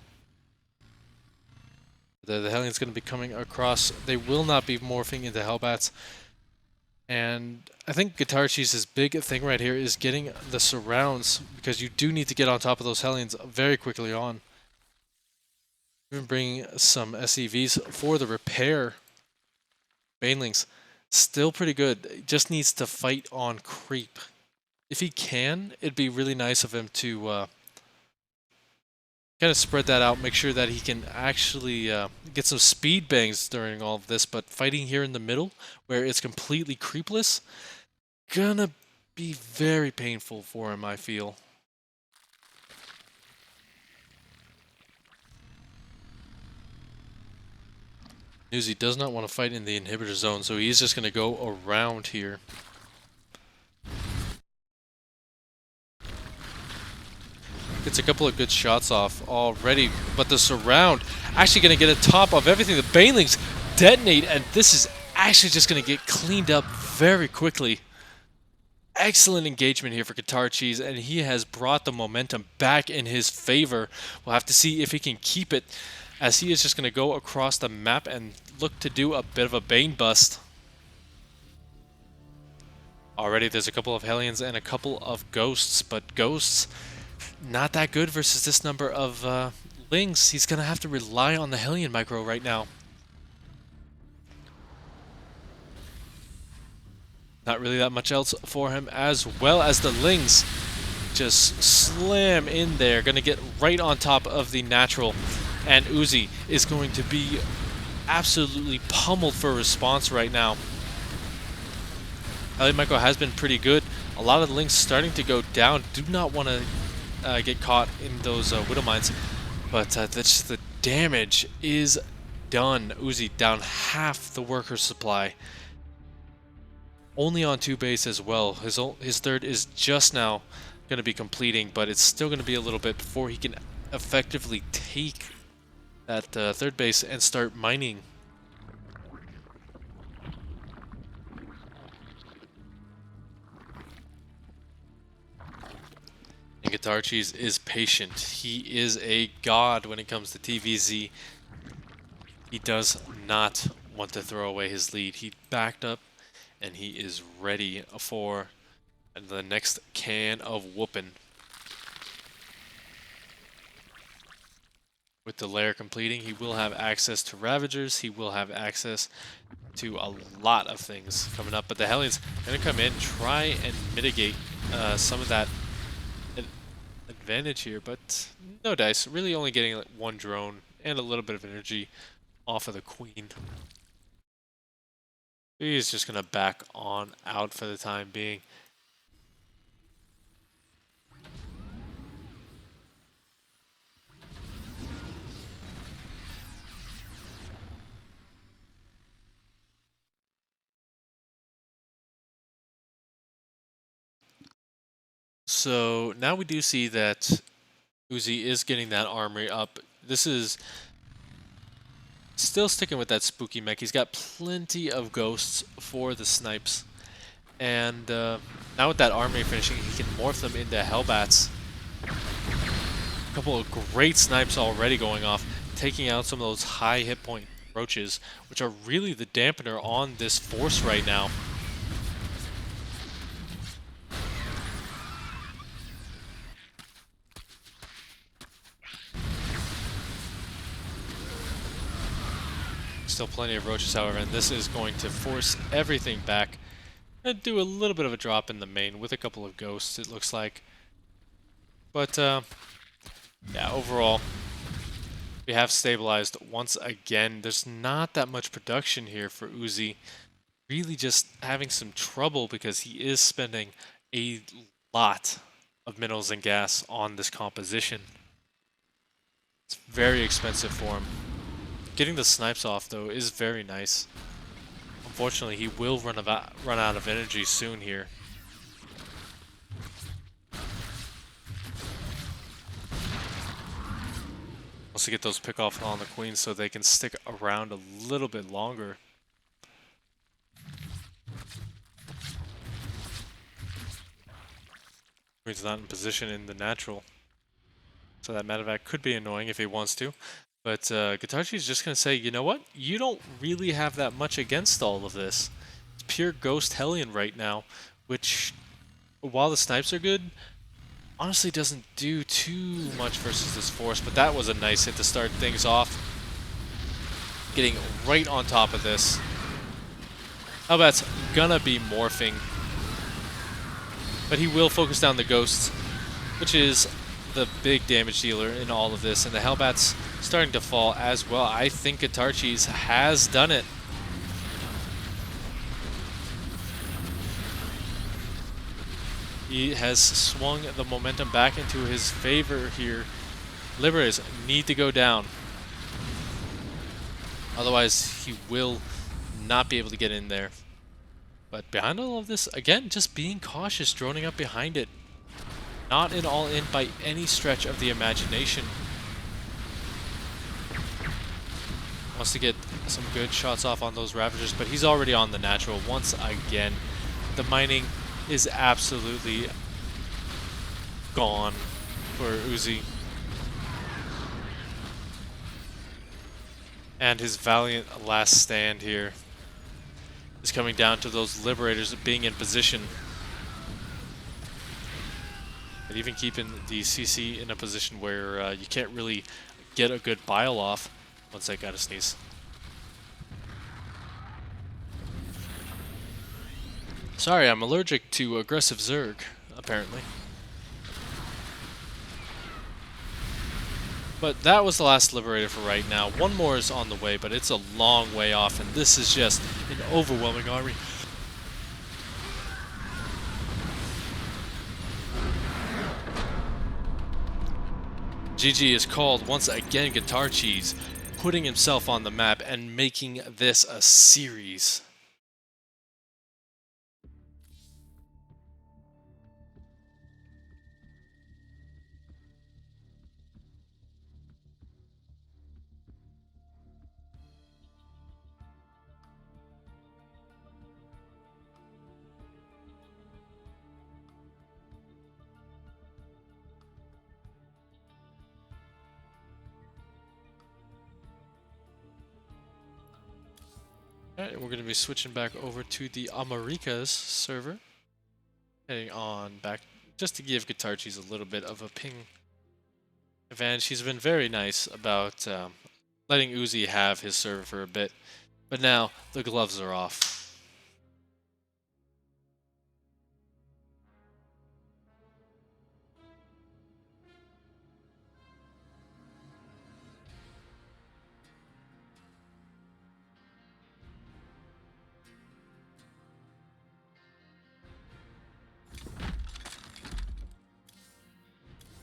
The Hellions going to be coming across. They will not be morphing into Hellbats. And I think Guitarcheese's big thing right here is getting the surrounds, because you do need to get on top of those Hellions very quickly on. Even bringing some SCVs for the repair. Banelings, still pretty good. Just needs to fight on creep. If he can, it'd be really nice of him to kind of spread that out, make sure that he can actually get some speed bangs during all of this, but fighting here in the middle, where it's completely creepless, gonna be very painful for him, I feel. Uzi does not want to fight in the inhibitor zone, so he's just gonna go around here. Gets a couple of good shots off already, but the surround actually going to get on top of everything. The Banelings detonate, and this is actually just going to get cleaned up very quickly. Excellent engagement here for Guitarcheese, and he has brought the momentum back in his favor. We'll have to see if he can keep it, as he is just going to go across the map and look to do a bit of a Bane bust. Already there's a couple of Hellions and a couple of Ghosts, but Ghosts not that good versus this number of Lings. He's going to have to rely on the Hellion micro right now. Not really that much else for him, as well as the Lings just slam in there. Going to get right on top of the natural. And Uzi is going to be absolutely pummeled for response right now. Hellion micro has been pretty good. A lot of the Lings starting to go down. Do not want to get caught in those Widow Mines, but the damage is done. Uzi down half the worker supply. Only on 2 base as well. His third is just now going to be completing, but it's still going to be a little bit before he can effectively take that third base and start mining. And Guitarcheese is patient. He is a god when it comes to TVZ. He does not want to throw away his lead. He backed up, and he is ready for the next can of whooping. With the lair completing, he will have access to Ravagers. He will have access to a lot of things coming up. But the Hellions going to come in, try and mitigate some of that advantage here, but no dice. Really only getting like 1 drone and a little bit of energy off of the Queen. He's just going to back on out for the time being. So now we do see that Uzi is getting that armory up. This is still sticking with that spooky mech. He's got plenty of ghosts for the snipes. And now with that armory finishing, he can morph them into Hellbats. A couple of great snipes already going off, taking out some of those high hit point roaches, which are really the dampener on this force right now. Still plenty of roaches, however, and this is going to force everything back. And do a little bit of a drop in the main with a couple of ghosts, it looks like. But, yeah, overall, we have stabilized once again. There's not that much production here for Uzi. Really just having some trouble because he is spending a lot of minerals and gas on this composition. It's very expensive for him. Getting the snipes off, though, is very nice. Unfortunately, he will run out of energy soon here. Wants to get those pick off on the queens so they can stick around a little bit longer. Queen's not in position in the natural, so that medevac could be annoying if he wants to. But Guitarcheese is just going to say, you know what? You don't really have that much against all of this. It's pure Ghost Hellion right now, which, while the snipes are good, honestly doesn't do too much versus this force. But that was a nice hit to start things off. Getting right on top of this. Hellbat's gonna be morphing. But he will focus down the Ghosts, which is the big damage dealer in all of this. And the Hellbat's starting to fall as well. I think Guitarcheese has done it. He has swung the momentum back into his favor here. Liberators need to go down. Otherwise, he will not be able to get in there. But behind all of this, again, just being cautious, droning up behind it. Not an all-in by any stretch of the imagination. Wants to get some good shots off on those Ravagers, but he's already on the natural once again. The mining is absolutely gone for Uzi. And his valiant last stand here is coming down to those Liberators being in position. But even keeping the CC in a position where you can't really get a good bile off. One sec, gotta sneeze. Sorry, I'm allergic to aggressive Zerg, apparently. But that was the last Liberator for right now. One more is on the way, but it's a long way off, and this is just an overwhelming army. GG is called once again. Guitarcheese putting himself on the map and making this a series. Alright, and we're going to be switching back over to the Americas server. Heading on back just to give Guitarcheese a little bit of a ping advantage. He's been very nice about letting Uzi have his server for a bit, but now the gloves are off.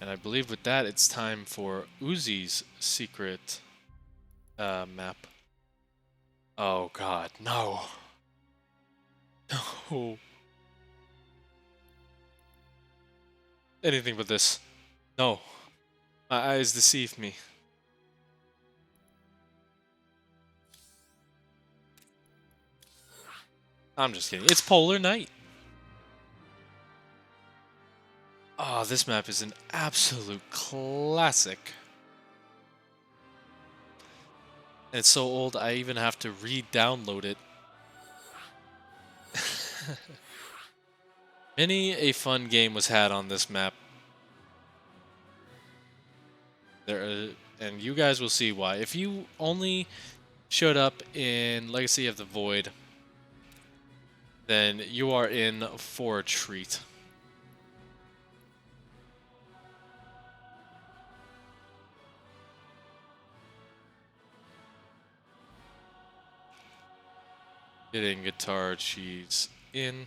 And I believe with that, it's time for Uzi's secret map. Oh god, no. No. anything but this. No, my eyes deceive me. I'm just kidding. It's Polar Night. Oh, this map is an absolute classic. It's so old, I even have to re-download it. Many a fun game was had on this map. And you guys will see why. If you only showed up in Legacy of the Void, then you are in for a treat. Getting Guitarcheese in.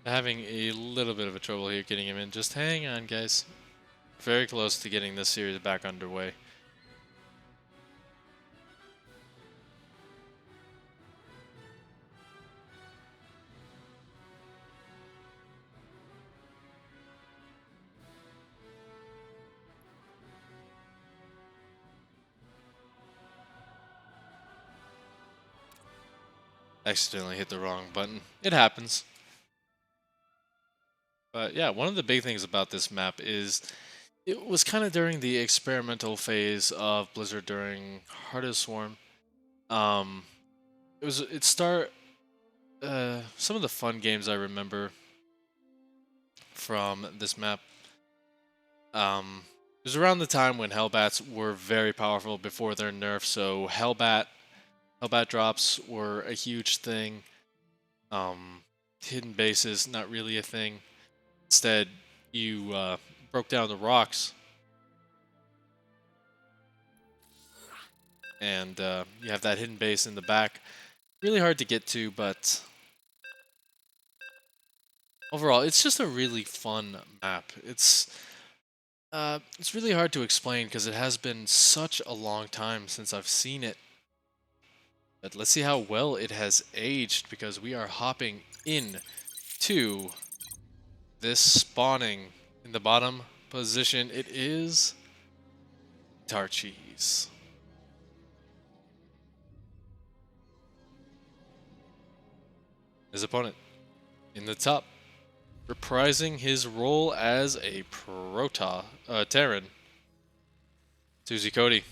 Having a little bit of a trouble here getting him in. Just hang on, guys. Very close to getting this series back underway. Accidentally hit the wrong button. It happens. But yeah, one of the big things about this map is it was kind of during the experimental phase of Blizzard during Heart of the Swarm. Some of the fun games I remember from this map. It was around the time when Hellbats were very powerful before their nerf, so Hellbat drops were a huge thing. Hidden bases, not really a thing. Instead, you broke down the rocks, and you have that hidden base in the back. Really hard to get to, but overall, it's just a really fun map. It's really hard to explain because it has been such a long time since I've seen it. But let's see how well it has aged, because we are hopping in to this spawning in the bottom position. It is Guitarcheese. His opponent in the top, reprising his role as a Terran. Uzikoti.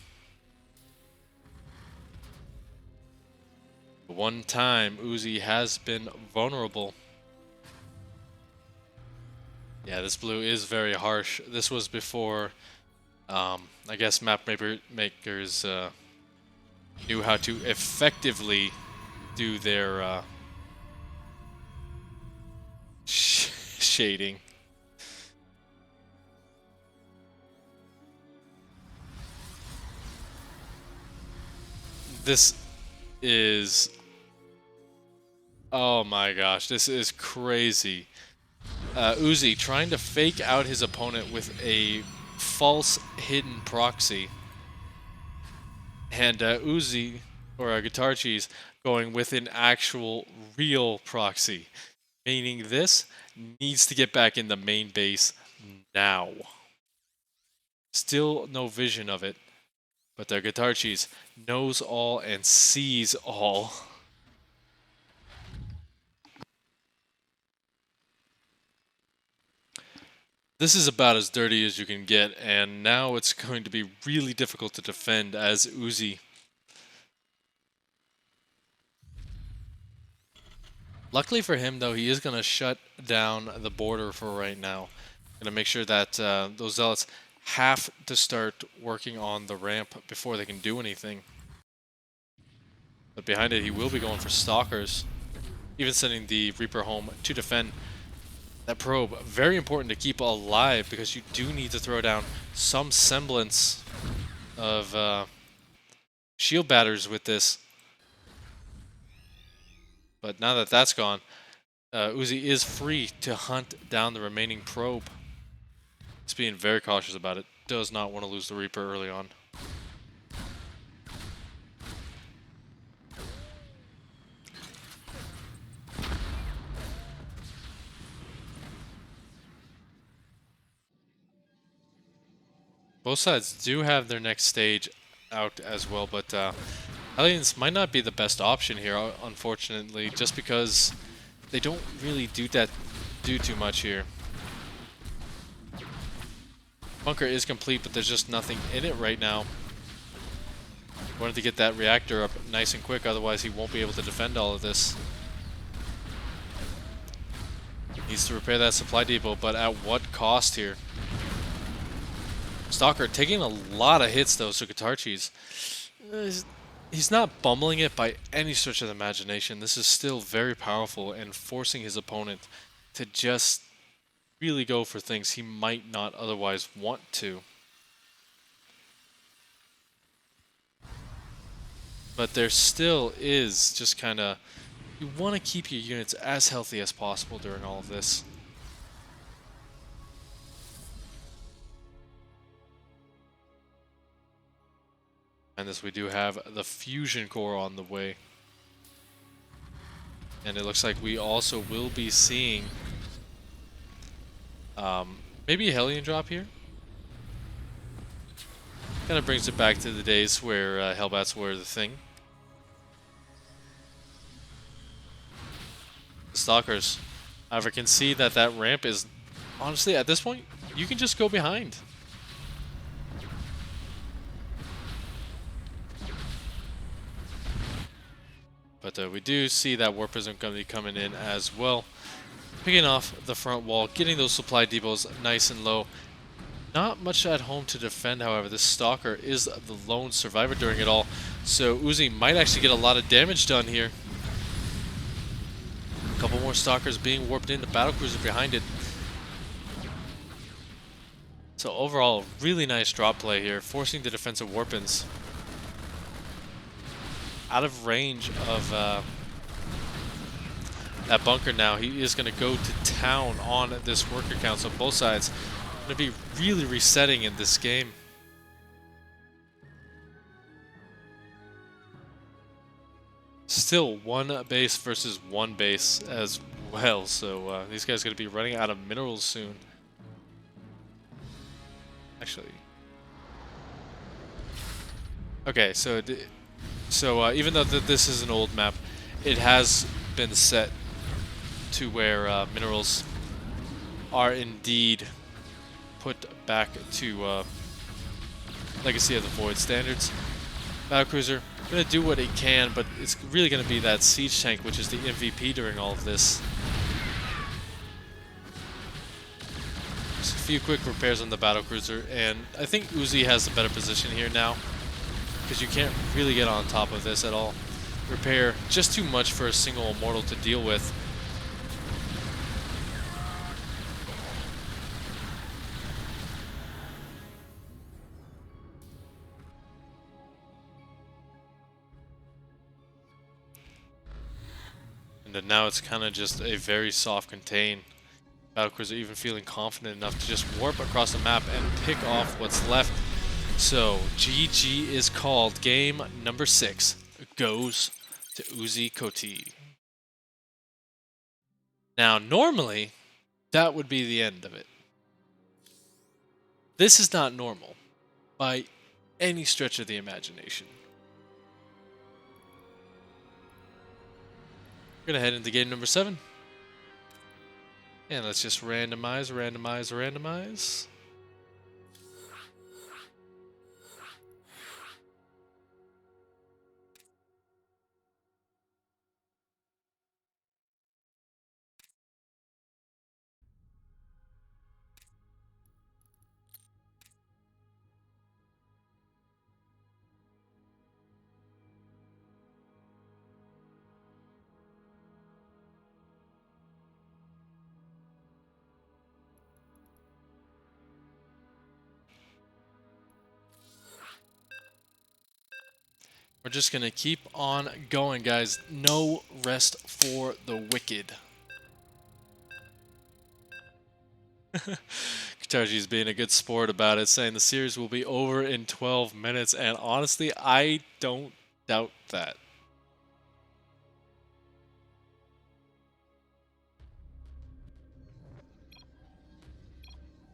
One time Uzi has been vulnerable. Yeah, this blue is very harsh. This was before, I guess, map makers knew how to effectively do their shading. This is... oh my gosh, this is crazy. Uzi trying to fake out his opponent with a false hidden proxy. And Uzi, or Guitarcheese, going with an actual real proxy. Meaning this needs to get back in the main base now. Still no vision of it, but their Guitarcheese knows all and sees all. This is about as dirty as you can get, and now it's going to be really difficult to defend as Uzi. Luckily for him, though, he is going to shut down the border for right now. Going to make sure that those zealots have to start working on the ramp before they can do anything. But behind it, he will be going for stalkers, even sending the Reaper home to defend that probe. Very important to keep alive, because you do need to throw down some semblance of shield batters with this. But now that that's gone, Uzi is free to hunt down the remaining probe. He's being very cautious about it. Does not want to lose the Reaper early on. Both sides do have their next stage out as well, but Hellions might not be the best option here, unfortunately, just because they don't really do too much here. Bunker is complete, but there's just nothing in it right now. Wanted to get that reactor up nice and quick, otherwise he won't be able to defend all of this. Needs to repair that supply depot, but at what cost here? Stalker taking a lot of hits though, so Guitarcheese, he's not bumbling it by any stretch of the imagination. This is still very powerful and forcing his opponent to just really go for things he might not otherwise want to. But there still is just kind of, you want to keep your units as healthy as possible during all of this. And this, we do have the fusion core on the way. And it looks like we also will be seeing maybe a Hellion drop here. Kind of brings it back to the days where Hellbats were the thing. The Stalkers, however, can see that that ramp is, honestly, at this point, you can just go behind. But we do see that Warp Prism going to be coming in as well. Picking off the front wall, getting those supply depots nice and low. Not much at home to defend, however. This Stalker is the lone survivor during it all. So Uzi might actually get a lot of damage done here. A couple more Stalkers being warped in, the Battlecruiser behind it. So overall, really nice drop play here, forcing the defensive Warpins out of range of that bunker now. He is going to go to town on this worker count, so both sides going to be really resetting in this game. Still one base versus one base as well, so these guys are going to be running out of minerals soon. Actually. Okay, so even though this is an old map, it has been set to where minerals are indeed put back to Legacy of the Void standards. Battlecruiser going to do what it can, but it's really going to be that siege tank, which is the MVP during all of this. Just a few quick repairs on the Battlecruiser, and I think Uzi has the better position here now, because you can't really get on top of this at all. Repair just too much for a single Immortal to deal with. And then now it's kind of just a very soft contain. Battlecruiser even feeling confident enough to just warp across the map and pick off what's left. So GG is called. Game number 6 goes to Uzikoti. Now normally that would be the end of it. This is not normal by any stretch of the imagination. We're gonna head into game number 7. And let's just randomize. We're just gonna keep on going, guys. No rest for the wicked. Guitarcheese being a good sport about it, saying the series will be over in 12 minutes, and honestly, I don't doubt that.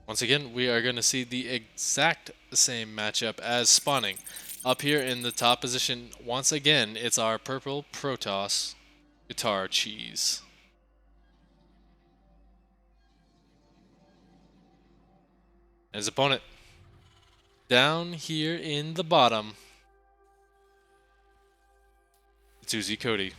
Once again, we are going to see the exact same matchup as spawning. Up here in the top position, once again, it's our purple Protoss, Guitarcheese. And his opponent, down here in the bottom, it's Uzikoti.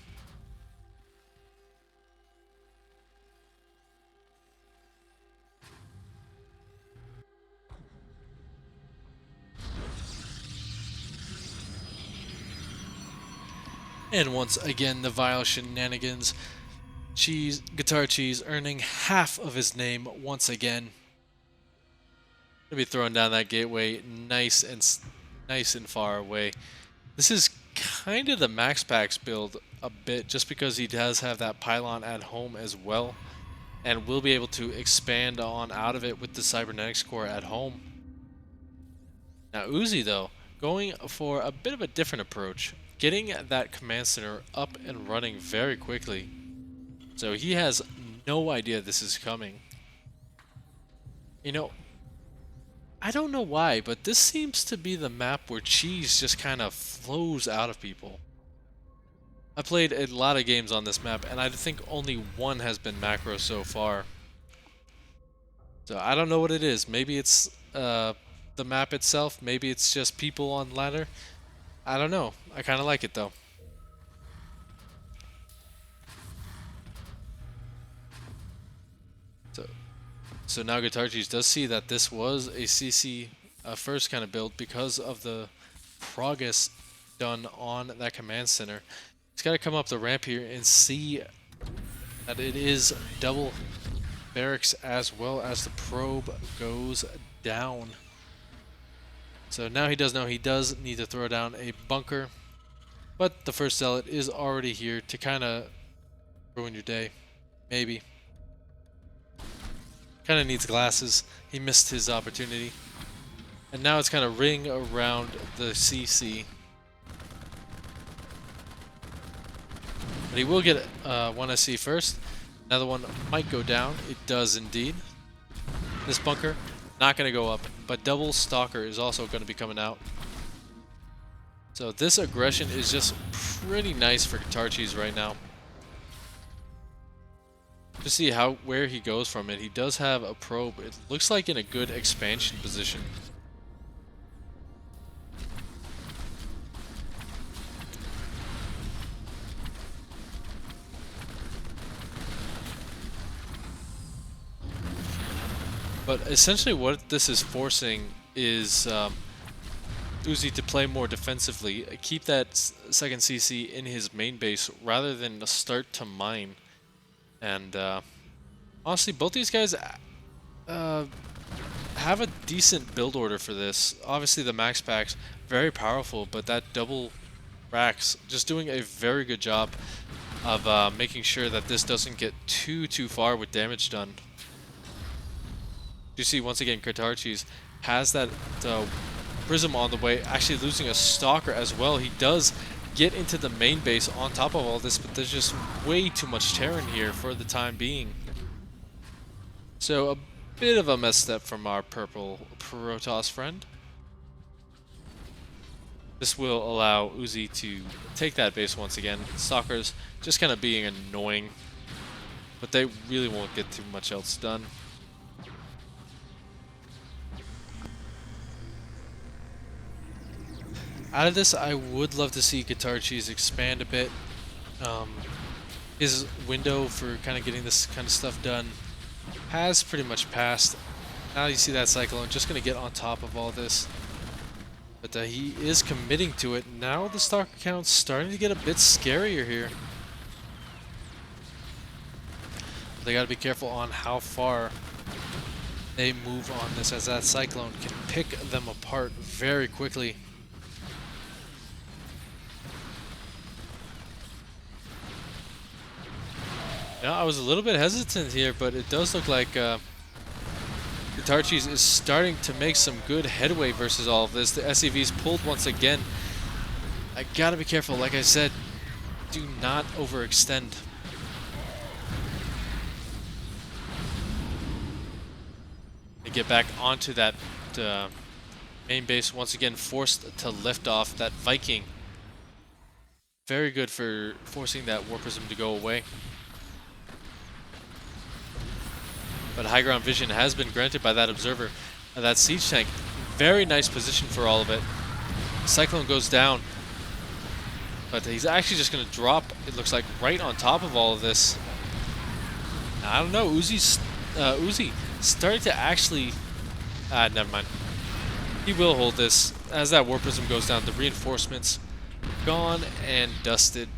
And once again, the vile shenanigans. Guitarcheese earning half of his name once again. Gonna be throwing down that gateway nice and far away. This is kind of the Max Packs build a bit, just because he does have that pylon at home as well, and will be able to expand on out of it with the cybernetics core at home. Now Uzi though, going for a bit of a different approach, getting that command center up and running very quickly. So he has no idea this is coming. You know, I don't know why, but this seems to be the map where cheese just kind of flows out of people. I played a lot of games on this map, and I think only one has been macro so far. So I don't know what it is. Maybe it's the map itself. Maybe it's just people on ladder. I don't know. I kind of like it though. So now Guitarcheese does see that this was a CC first kind of build because of the progress done on that command center. He's got to come up the ramp here and see that it is double barracks as well as the probe goes down. So now he does know he does need to throw down a bunker, but the first zealot is already here to kind of ruin your day, maybe. Kind of needs glasses. He missed his opportunity. And now it's kind of ring around the CC. But he will get one SC first. Another one might go down. It does indeed. This bunker, not going to go up. But double stalker is also going to be coming out. So this aggression is just pretty nice for Guitarcheese right now. To see where he goes from it. He does have a probe. It looks like in a good expansion position. But essentially what this is forcing is Uzi to play more defensively, keep that second CC in his main base rather than start to mine. And honestly, both these guys have a decent build order for this. Obviously, the max packs very powerful, but that double racks just doing a very good job of making sure that this doesn't get too far with damage done. You see, once again, Guitarcheese has that prism on the way, actually losing a stalker as well. He does get into the main base on top of all this, but there's just way too much Terran here for the time being. So a bit of a misstep from our purple Protoss friend. This will allow Uzi to take that base once again. Stalkers just kind of being annoying, but they really won't get too much else done. Out of this, I would love to see Guitarcheese expand a bit. His window for kind of getting this kind of stuff done has pretty much passed. Now you see that Cyclone just going to get on top of all this. But he is committing to it. Now the stalker count's starting to get a bit scarier here. They got to be careful on how far they move on this, as that Cyclone can pick them apart very quickly. Yeah, I was a little bit hesitant here, but it does look like Guitarcheese is starting to make some good headway versus all of this. The SCV's pulled once again. I gotta be careful, like I said, do not overextend. They get back onto that main base, once again forced to lift off. That Viking, very good for forcing that War Prism to go away. But high ground vision has been granted by that observer. That siege tank, very nice position for all of it. Cyclone goes down, but he's actually just going to drop, it looks like, right on top of all of this. I don't know, Uzi starting to actually... never mind. He will hold this. As that War Prism goes down, the reinforcements gone and dusted.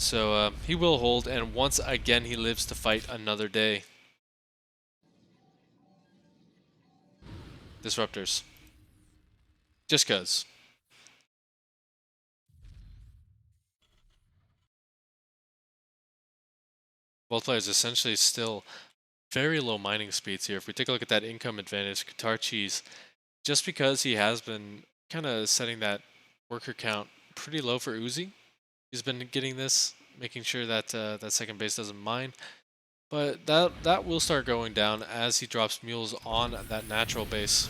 So he will hold, and once again he lives to fight another day. Disruptors. Just cuz. Both players essentially still very low mining speeds here. If we take a look at that income advantage, Guitarcheese, just because he has been kind of setting that worker count pretty low for Uzi, he's been getting this, making sure that that second base doesn't mine. But that will start going down as he drops mules on that natural base.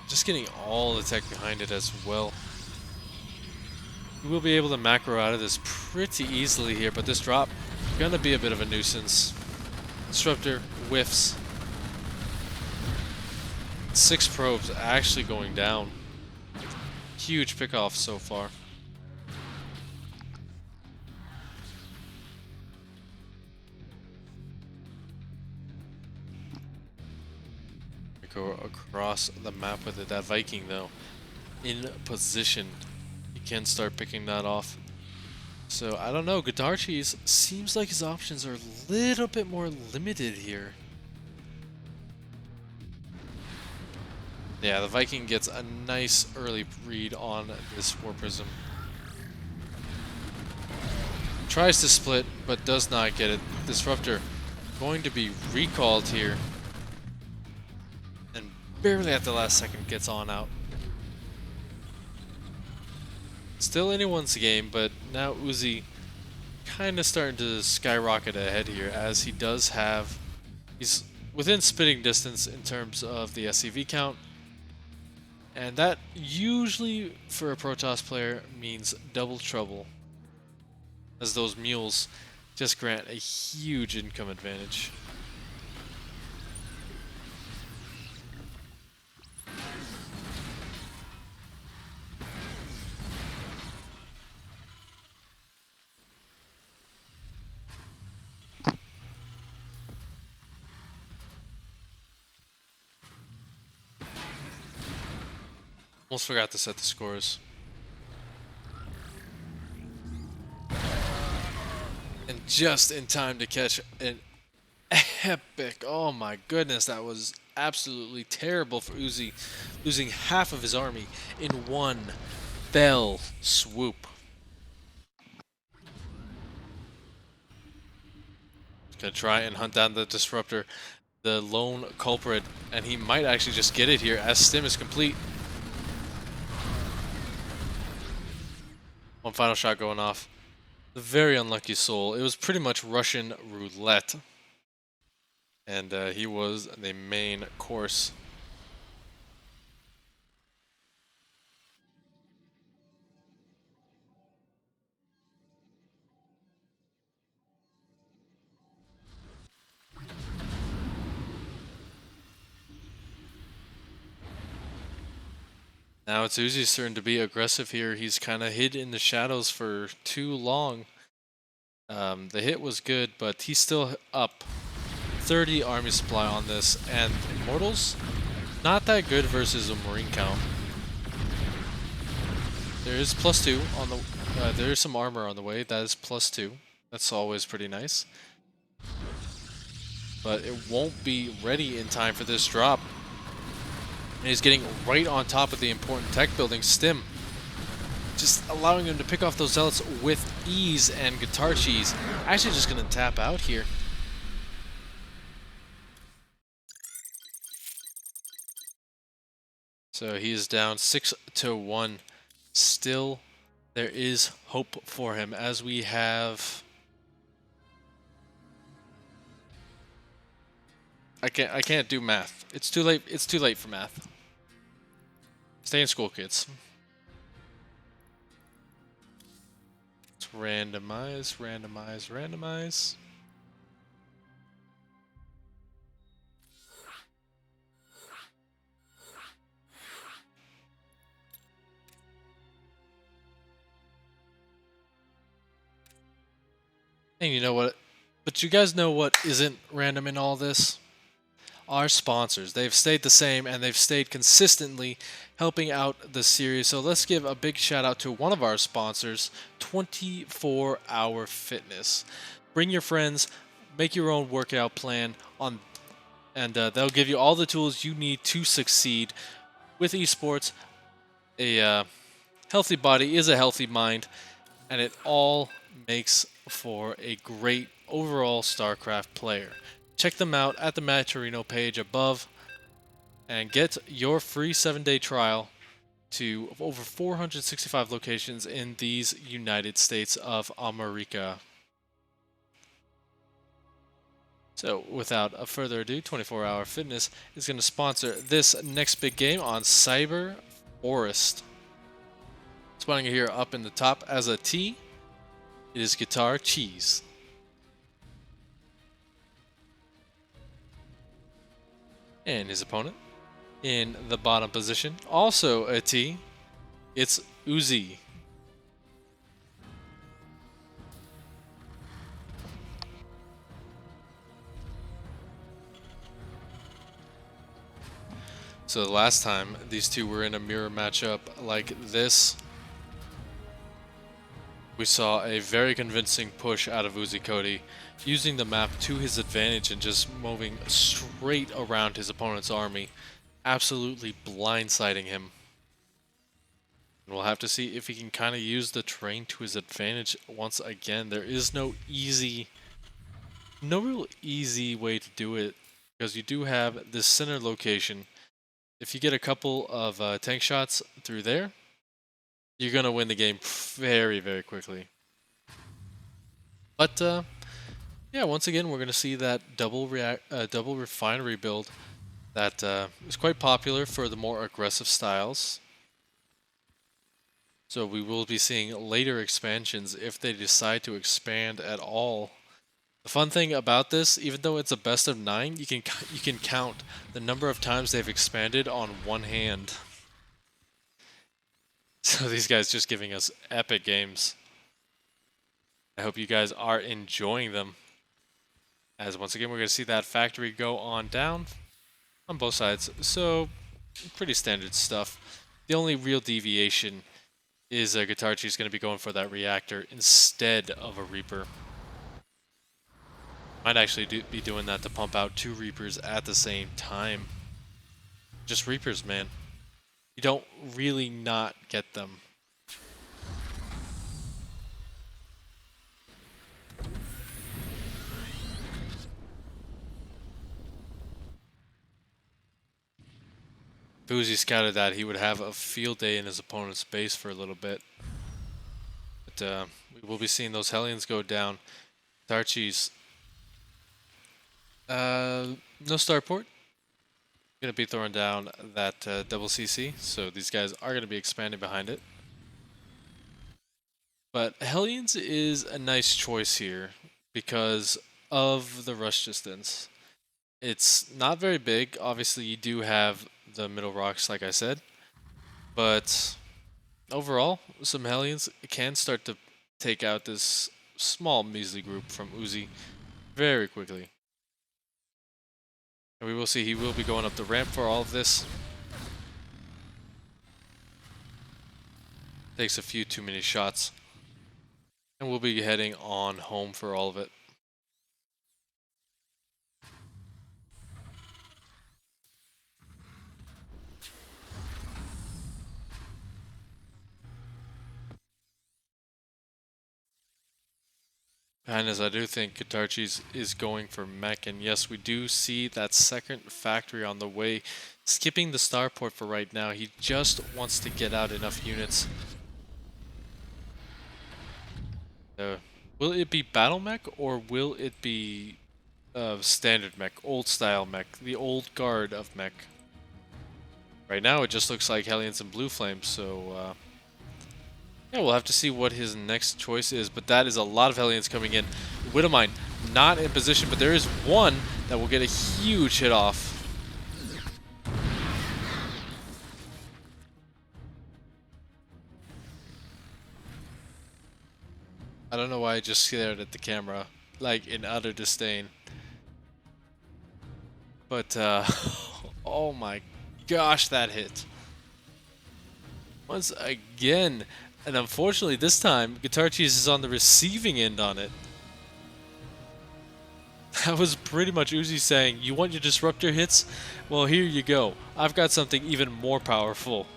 Just getting all the tech behind it as well. We will be able to macro out of this pretty easily here, but this drop gonna be a bit of a nuisance. Disruptor whiffs. 6 probes actually going down. Huge pickoff so far. We go across the map with it. That Viking though, in position. He can start picking that off. So I don't know, Guitarcheese seems like his options are a little bit more limited here. Yeah, the Viking gets a nice early read on this War Prism. Tries to split, but does not get it. Disruptor going to be recalled here. And barely at the last second gets on out. Still anyone's game, but now Uzi kind of starting to skyrocket ahead here, as he does have... He's within spitting distance in terms of the SCV count. And that usually, for a Protoss player, means double trouble, as those mules just grant a huge income advantage. Almost forgot to set the scores. And just in time to catch an epic, oh my goodness, that was absolutely terrible for Uzi, losing half of his army in one fell swoop. Gonna try and hunt down the Disruptor, the lone culprit, and he might actually just get it here as Stim is complete. One final shot going off. The very unlucky soul. It was pretty much Russian roulette. And he was the main course. Now it's Uzi's turn to be aggressive here. He's kind of hid in the shadows for too long. The hit was good, but he's still up 30 army supply on this. And Immortals, not that good versus a Marine count. There is +2 on the... there is some armor on the way. That is +2. That's always pretty nice. But it won't be ready in time for this drop. And he's getting right on top of the important tech building. Stim just allowing him to pick off those zealots with ease, and Guitarcheese actually just going to tap out here. So he is down 6-1. Still, there is hope for him as we have... I can't do math. It's too late. It's too late for math. Stay in school, kids. Let's randomize, randomize, randomize. And you know what? But you guys know what isn't random in all this? Our sponsors. They've stayed the same and they've stayed consistently helping out the series. So let's give a big shout out to one of our sponsors, 24 Hour Fitness. Bring your friends, make your own workout plan and they'll give you all the tools you need to succeed with esports. A healthy body is a healthy mind, and it all makes for a great overall StarCraft player. Check them out at the Matcherino page above and get your free 7-day trial to over 465 locations in these United States of America. So without a further ado, 24 Hour Fitness is going to sponsor this next big game on Cyber Forest. Spawning here up in the top as a T, it is Guitarcheese. And his opponent in the bottom position, also a T, it's Uzi. So the last time these two were in a mirror matchup like this, we saw a very convincing push out of Uzikoti, using the map to his advantage and just moving straight around his opponent's army, absolutely blindsiding him. And we'll have to see if he can kind of use the terrain to his advantage once again. There is no real easy way to do it, because you do have this center location. If you get a couple of tank shots through there, you're going to win the game very, very quickly. But, yeah, once again, we're going to see that double refinery build that is quite popular for the more aggressive styles. So we will be seeing later expansions if they decide to expand at all. The fun thing about this, even though it's a best of 9, you can count the number of times they've expanded on one hand. So these guys just giving us epic games. I hope you guys are enjoying them. As once again, we're going to see that factory go on down on both sides. So, pretty standard stuff. The only real deviation is Guitarcheese going to be going for that reactor instead of a Reaper. Might actually be doing that to pump out 2 Reapers at the same time. Just Reapers, man. You don't really not get them. If Uzi scouted that, he would have a field day in his opponent's base for a little bit. But we will be seeing those Hellions go down. Guitarcheese. No starport. Going to be throwing down that double CC, so these guys are going to be expanding behind it. But Hellions is a nice choice here because of the rush distance. It's not very big. Obviously, you do have the middle rocks, like I said. But overall, some Hellions can start to take out this small measly group from Uzi very quickly. And we will see he will be going up the ramp for all of this. Takes a few too many shots. And we'll be heading on home for all of it. Kindness, I do think Guitarcheese is going for mech, and yes, we do see that second factory on the way. Skipping the starport for right now. He just wants to get out enough units. Will it be battle mech or will it be standard mech, old style mech, the old guard of mech? Right now, it just looks like Hellions and Blue Flames, so yeah, we'll have to see what his next choice is, but that is a lot of Hellions coming in. Widowmine not in position, but there is one that will get a huge hit off. I don't know why I just stared at the camera, like in utter disdain. But, oh my gosh, that hit. Once again, and unfortunately this time, Guitarcheese is on the receiving end on it. That was pretty much Uzi saying, you want your disruptor hits? Well, here you go. I've got something even more powerful.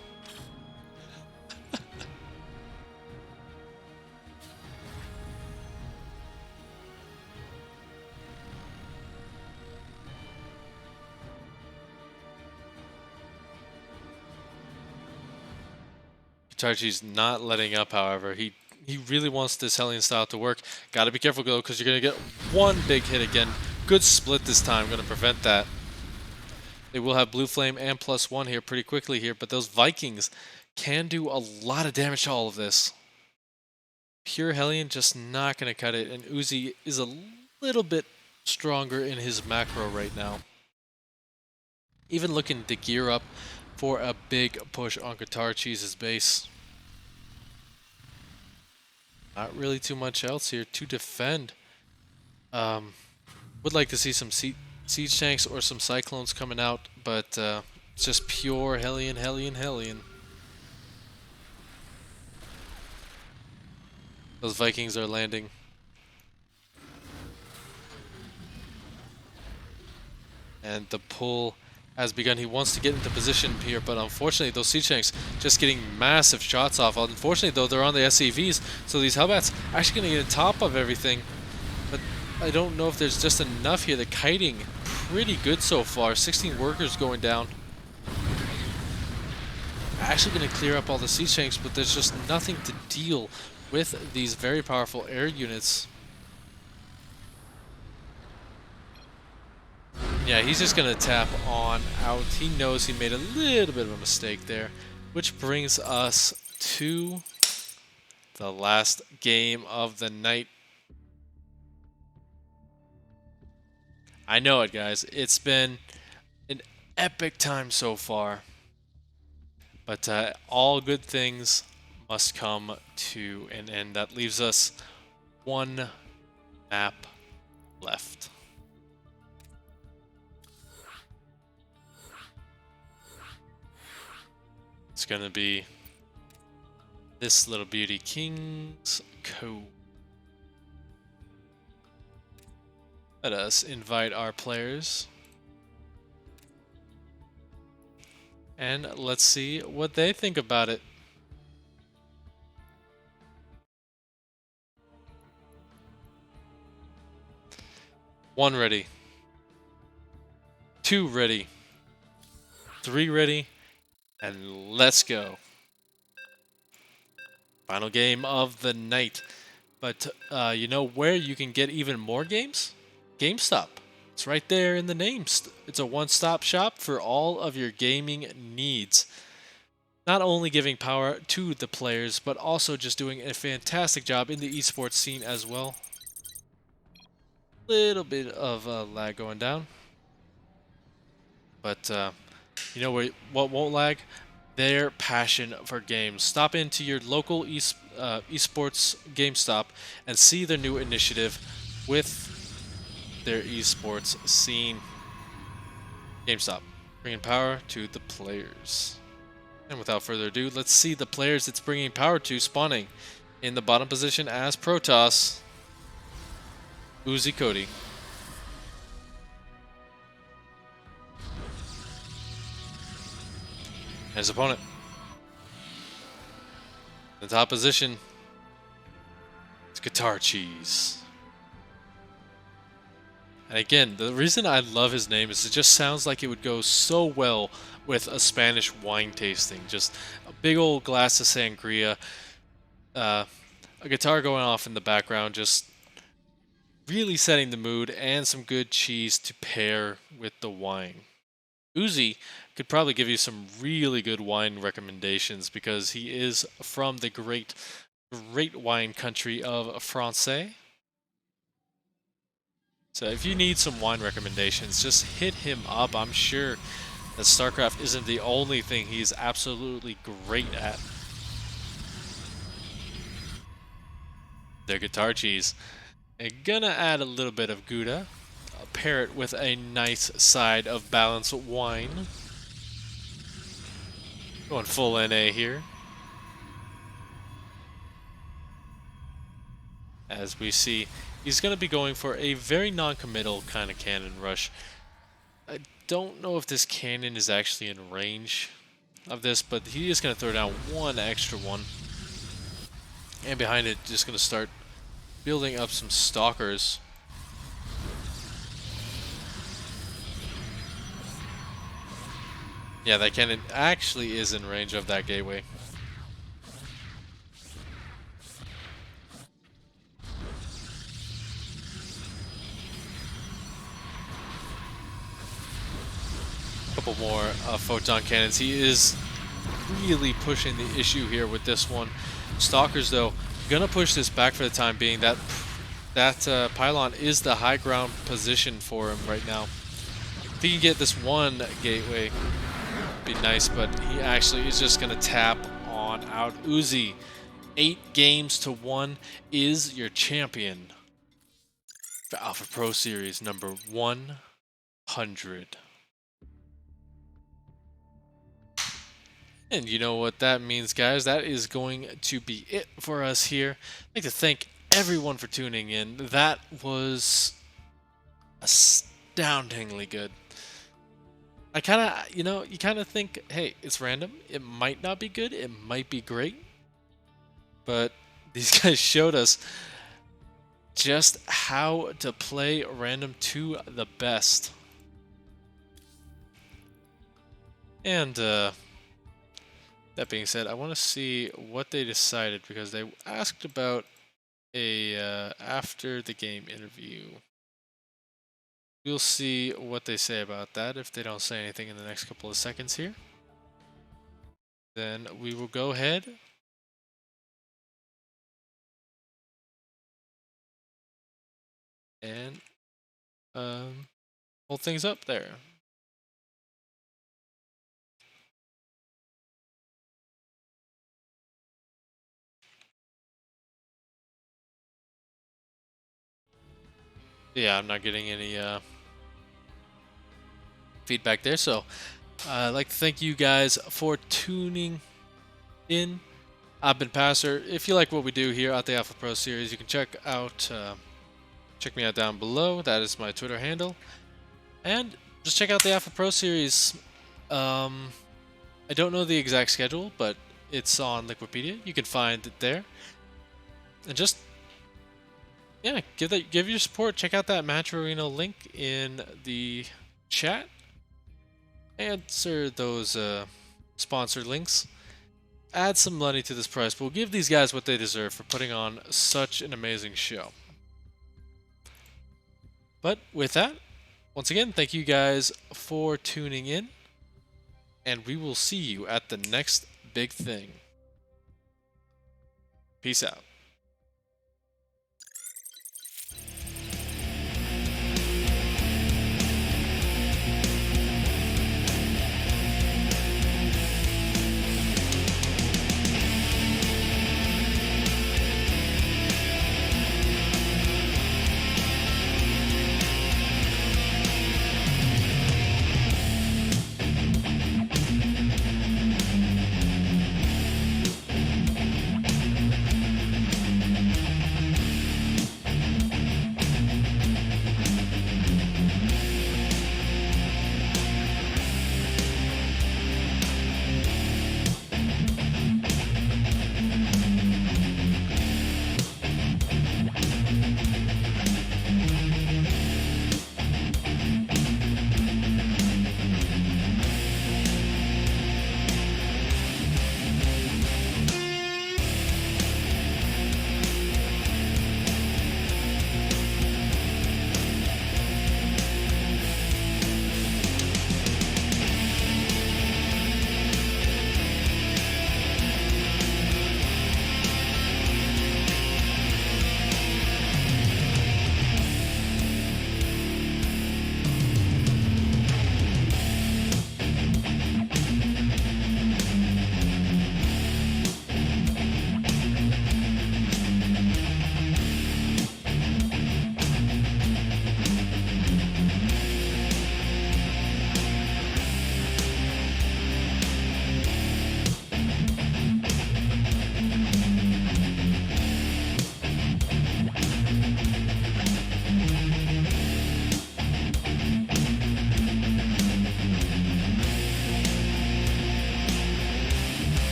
Guitarcheese not letting up, however. He really wants this Hellion style to work. Gotta be careful, though, because you're going to get one big hit again. Good split this time. Going to prevent that. They will have Blue Flame and +1 here pretty quickly here, but those Vikings can do a lot of damage to all of this. Pure Hellion just not going to cut it, and Uzi is a little bit stronger in his macro right now. Even looking to gear up for a big push on Guitarcheese's base. Not really too much else here to defend. Would like to see some siege tanks or some cyclones coming out, but it's just pure Hellion, Hellion, Hellion. Those Vikings are landing. And the pull has begun. He wants to get into position here, but unfortunately those siege tanks just getting massive shots off. Unfortunately though, they're on the SCVs, so these Hellbats actually going to get on top of everything. But I don't know if there's just enough here. The kiting pretty good so far. 16 workers going down. Actually going to clear up all the siege tanks, but there's just nothing to deal with these very powerful air units. Yeah, he's just going to tap on out. He knows he made a little bit of a mistake there, which brings us to the last game of the night. I know it, guys. It's been an epic time so far. But all good things must come to an end. That leaves us one map left. It's going to be this little beauty, King's Cove. Let us invite our players. And let's see what they think about it. One ready. Two ready. Three ready. And let's go. Final game of the night. But you know where you can get even more games? GameStop. It's right there in the name. It's a one-stop shop for all of your gaming needs. Not only giving power to the players, but also just doing a fantastic job in the esports scene as well. Little bit of lag going down. But you know what won't lag? Their passion for games. Stop into your local esports GameStop and see their new initiative with their esports scene. GameStop, bringing power to the players. And without further ado, let's see the players it's bringing power to spawning in the bottom position as Protoss, Uzikoti. And his opponent. In the top position, it's Guitarcheese. And again, the reason I love his name is it just sounds like it would go so well with a Spanish wine tasting. Just a big old glass of sangria, uh, a guitar going off in the background, just really setting the mood, and some good cheese to pair with the wine. Uzi could probably give you some really good wine recommendations because he is from the great wine country of France. So if you need some wine recommendations, just hit him up. I'm sure that StarCraft isn't the only thing he's absolutely great at. Their Guitarcheese. And gonna add a little bit of Gouda. Pair it with a nice side of balanced wine. Going full NA here. As we see, he's going to be going for a very non-committal kind of cannon rush. I don't know if this cannon is actually in range of this, but he is going to throw down one extra one. And behind it, just going to start building up some stalkers. Yeah, that cannon actually is in range of that gateway. Couple more photon cannons. He is really pushing the issue here with this one. Stalkers, though, gonna push this back for the time being. That pylon is the high ground position for him right now. If he can get this one gateway, it'd be nice, but he actually is just gonna tap on out. Uzi, 8 games to 1, is your champion for Alpha Pro Series number 100. And you know what that means, guys. That is going to be it for us here. I'd like to thank everyone for tuning in. That was astoundingly good. I kind of, you kind of think, hey, it's random. It might not be good. It might be great. But these guys showed us just how to play random to the best. And, that being said, I want to see what they decided because they asked about a after the game interview. We'll see what they say about that. If they don't say anything in the next couple of seconds here, then we will go ahead and hold things up there. Yeah, I'm not getting any feedback there, so I'd like to thank you guys for tuning in. I've been Passer. If you like what we do here at the Alpha Pro Series, you can check me out down below. That is my Twitter handle, and just check out the Alpha Pro Series. I don't know the exact schedule, but it's on Wikipedia. You can find it there, and just give your support. Check out that Match Arena link in the chat. Answer those sponsored links. Add some money to this price. We'll give these guys what they deserve for putting on such an amazing show. But with that, once again, thank you guys for tuning in, and we will see you at the next big thing. Peace out.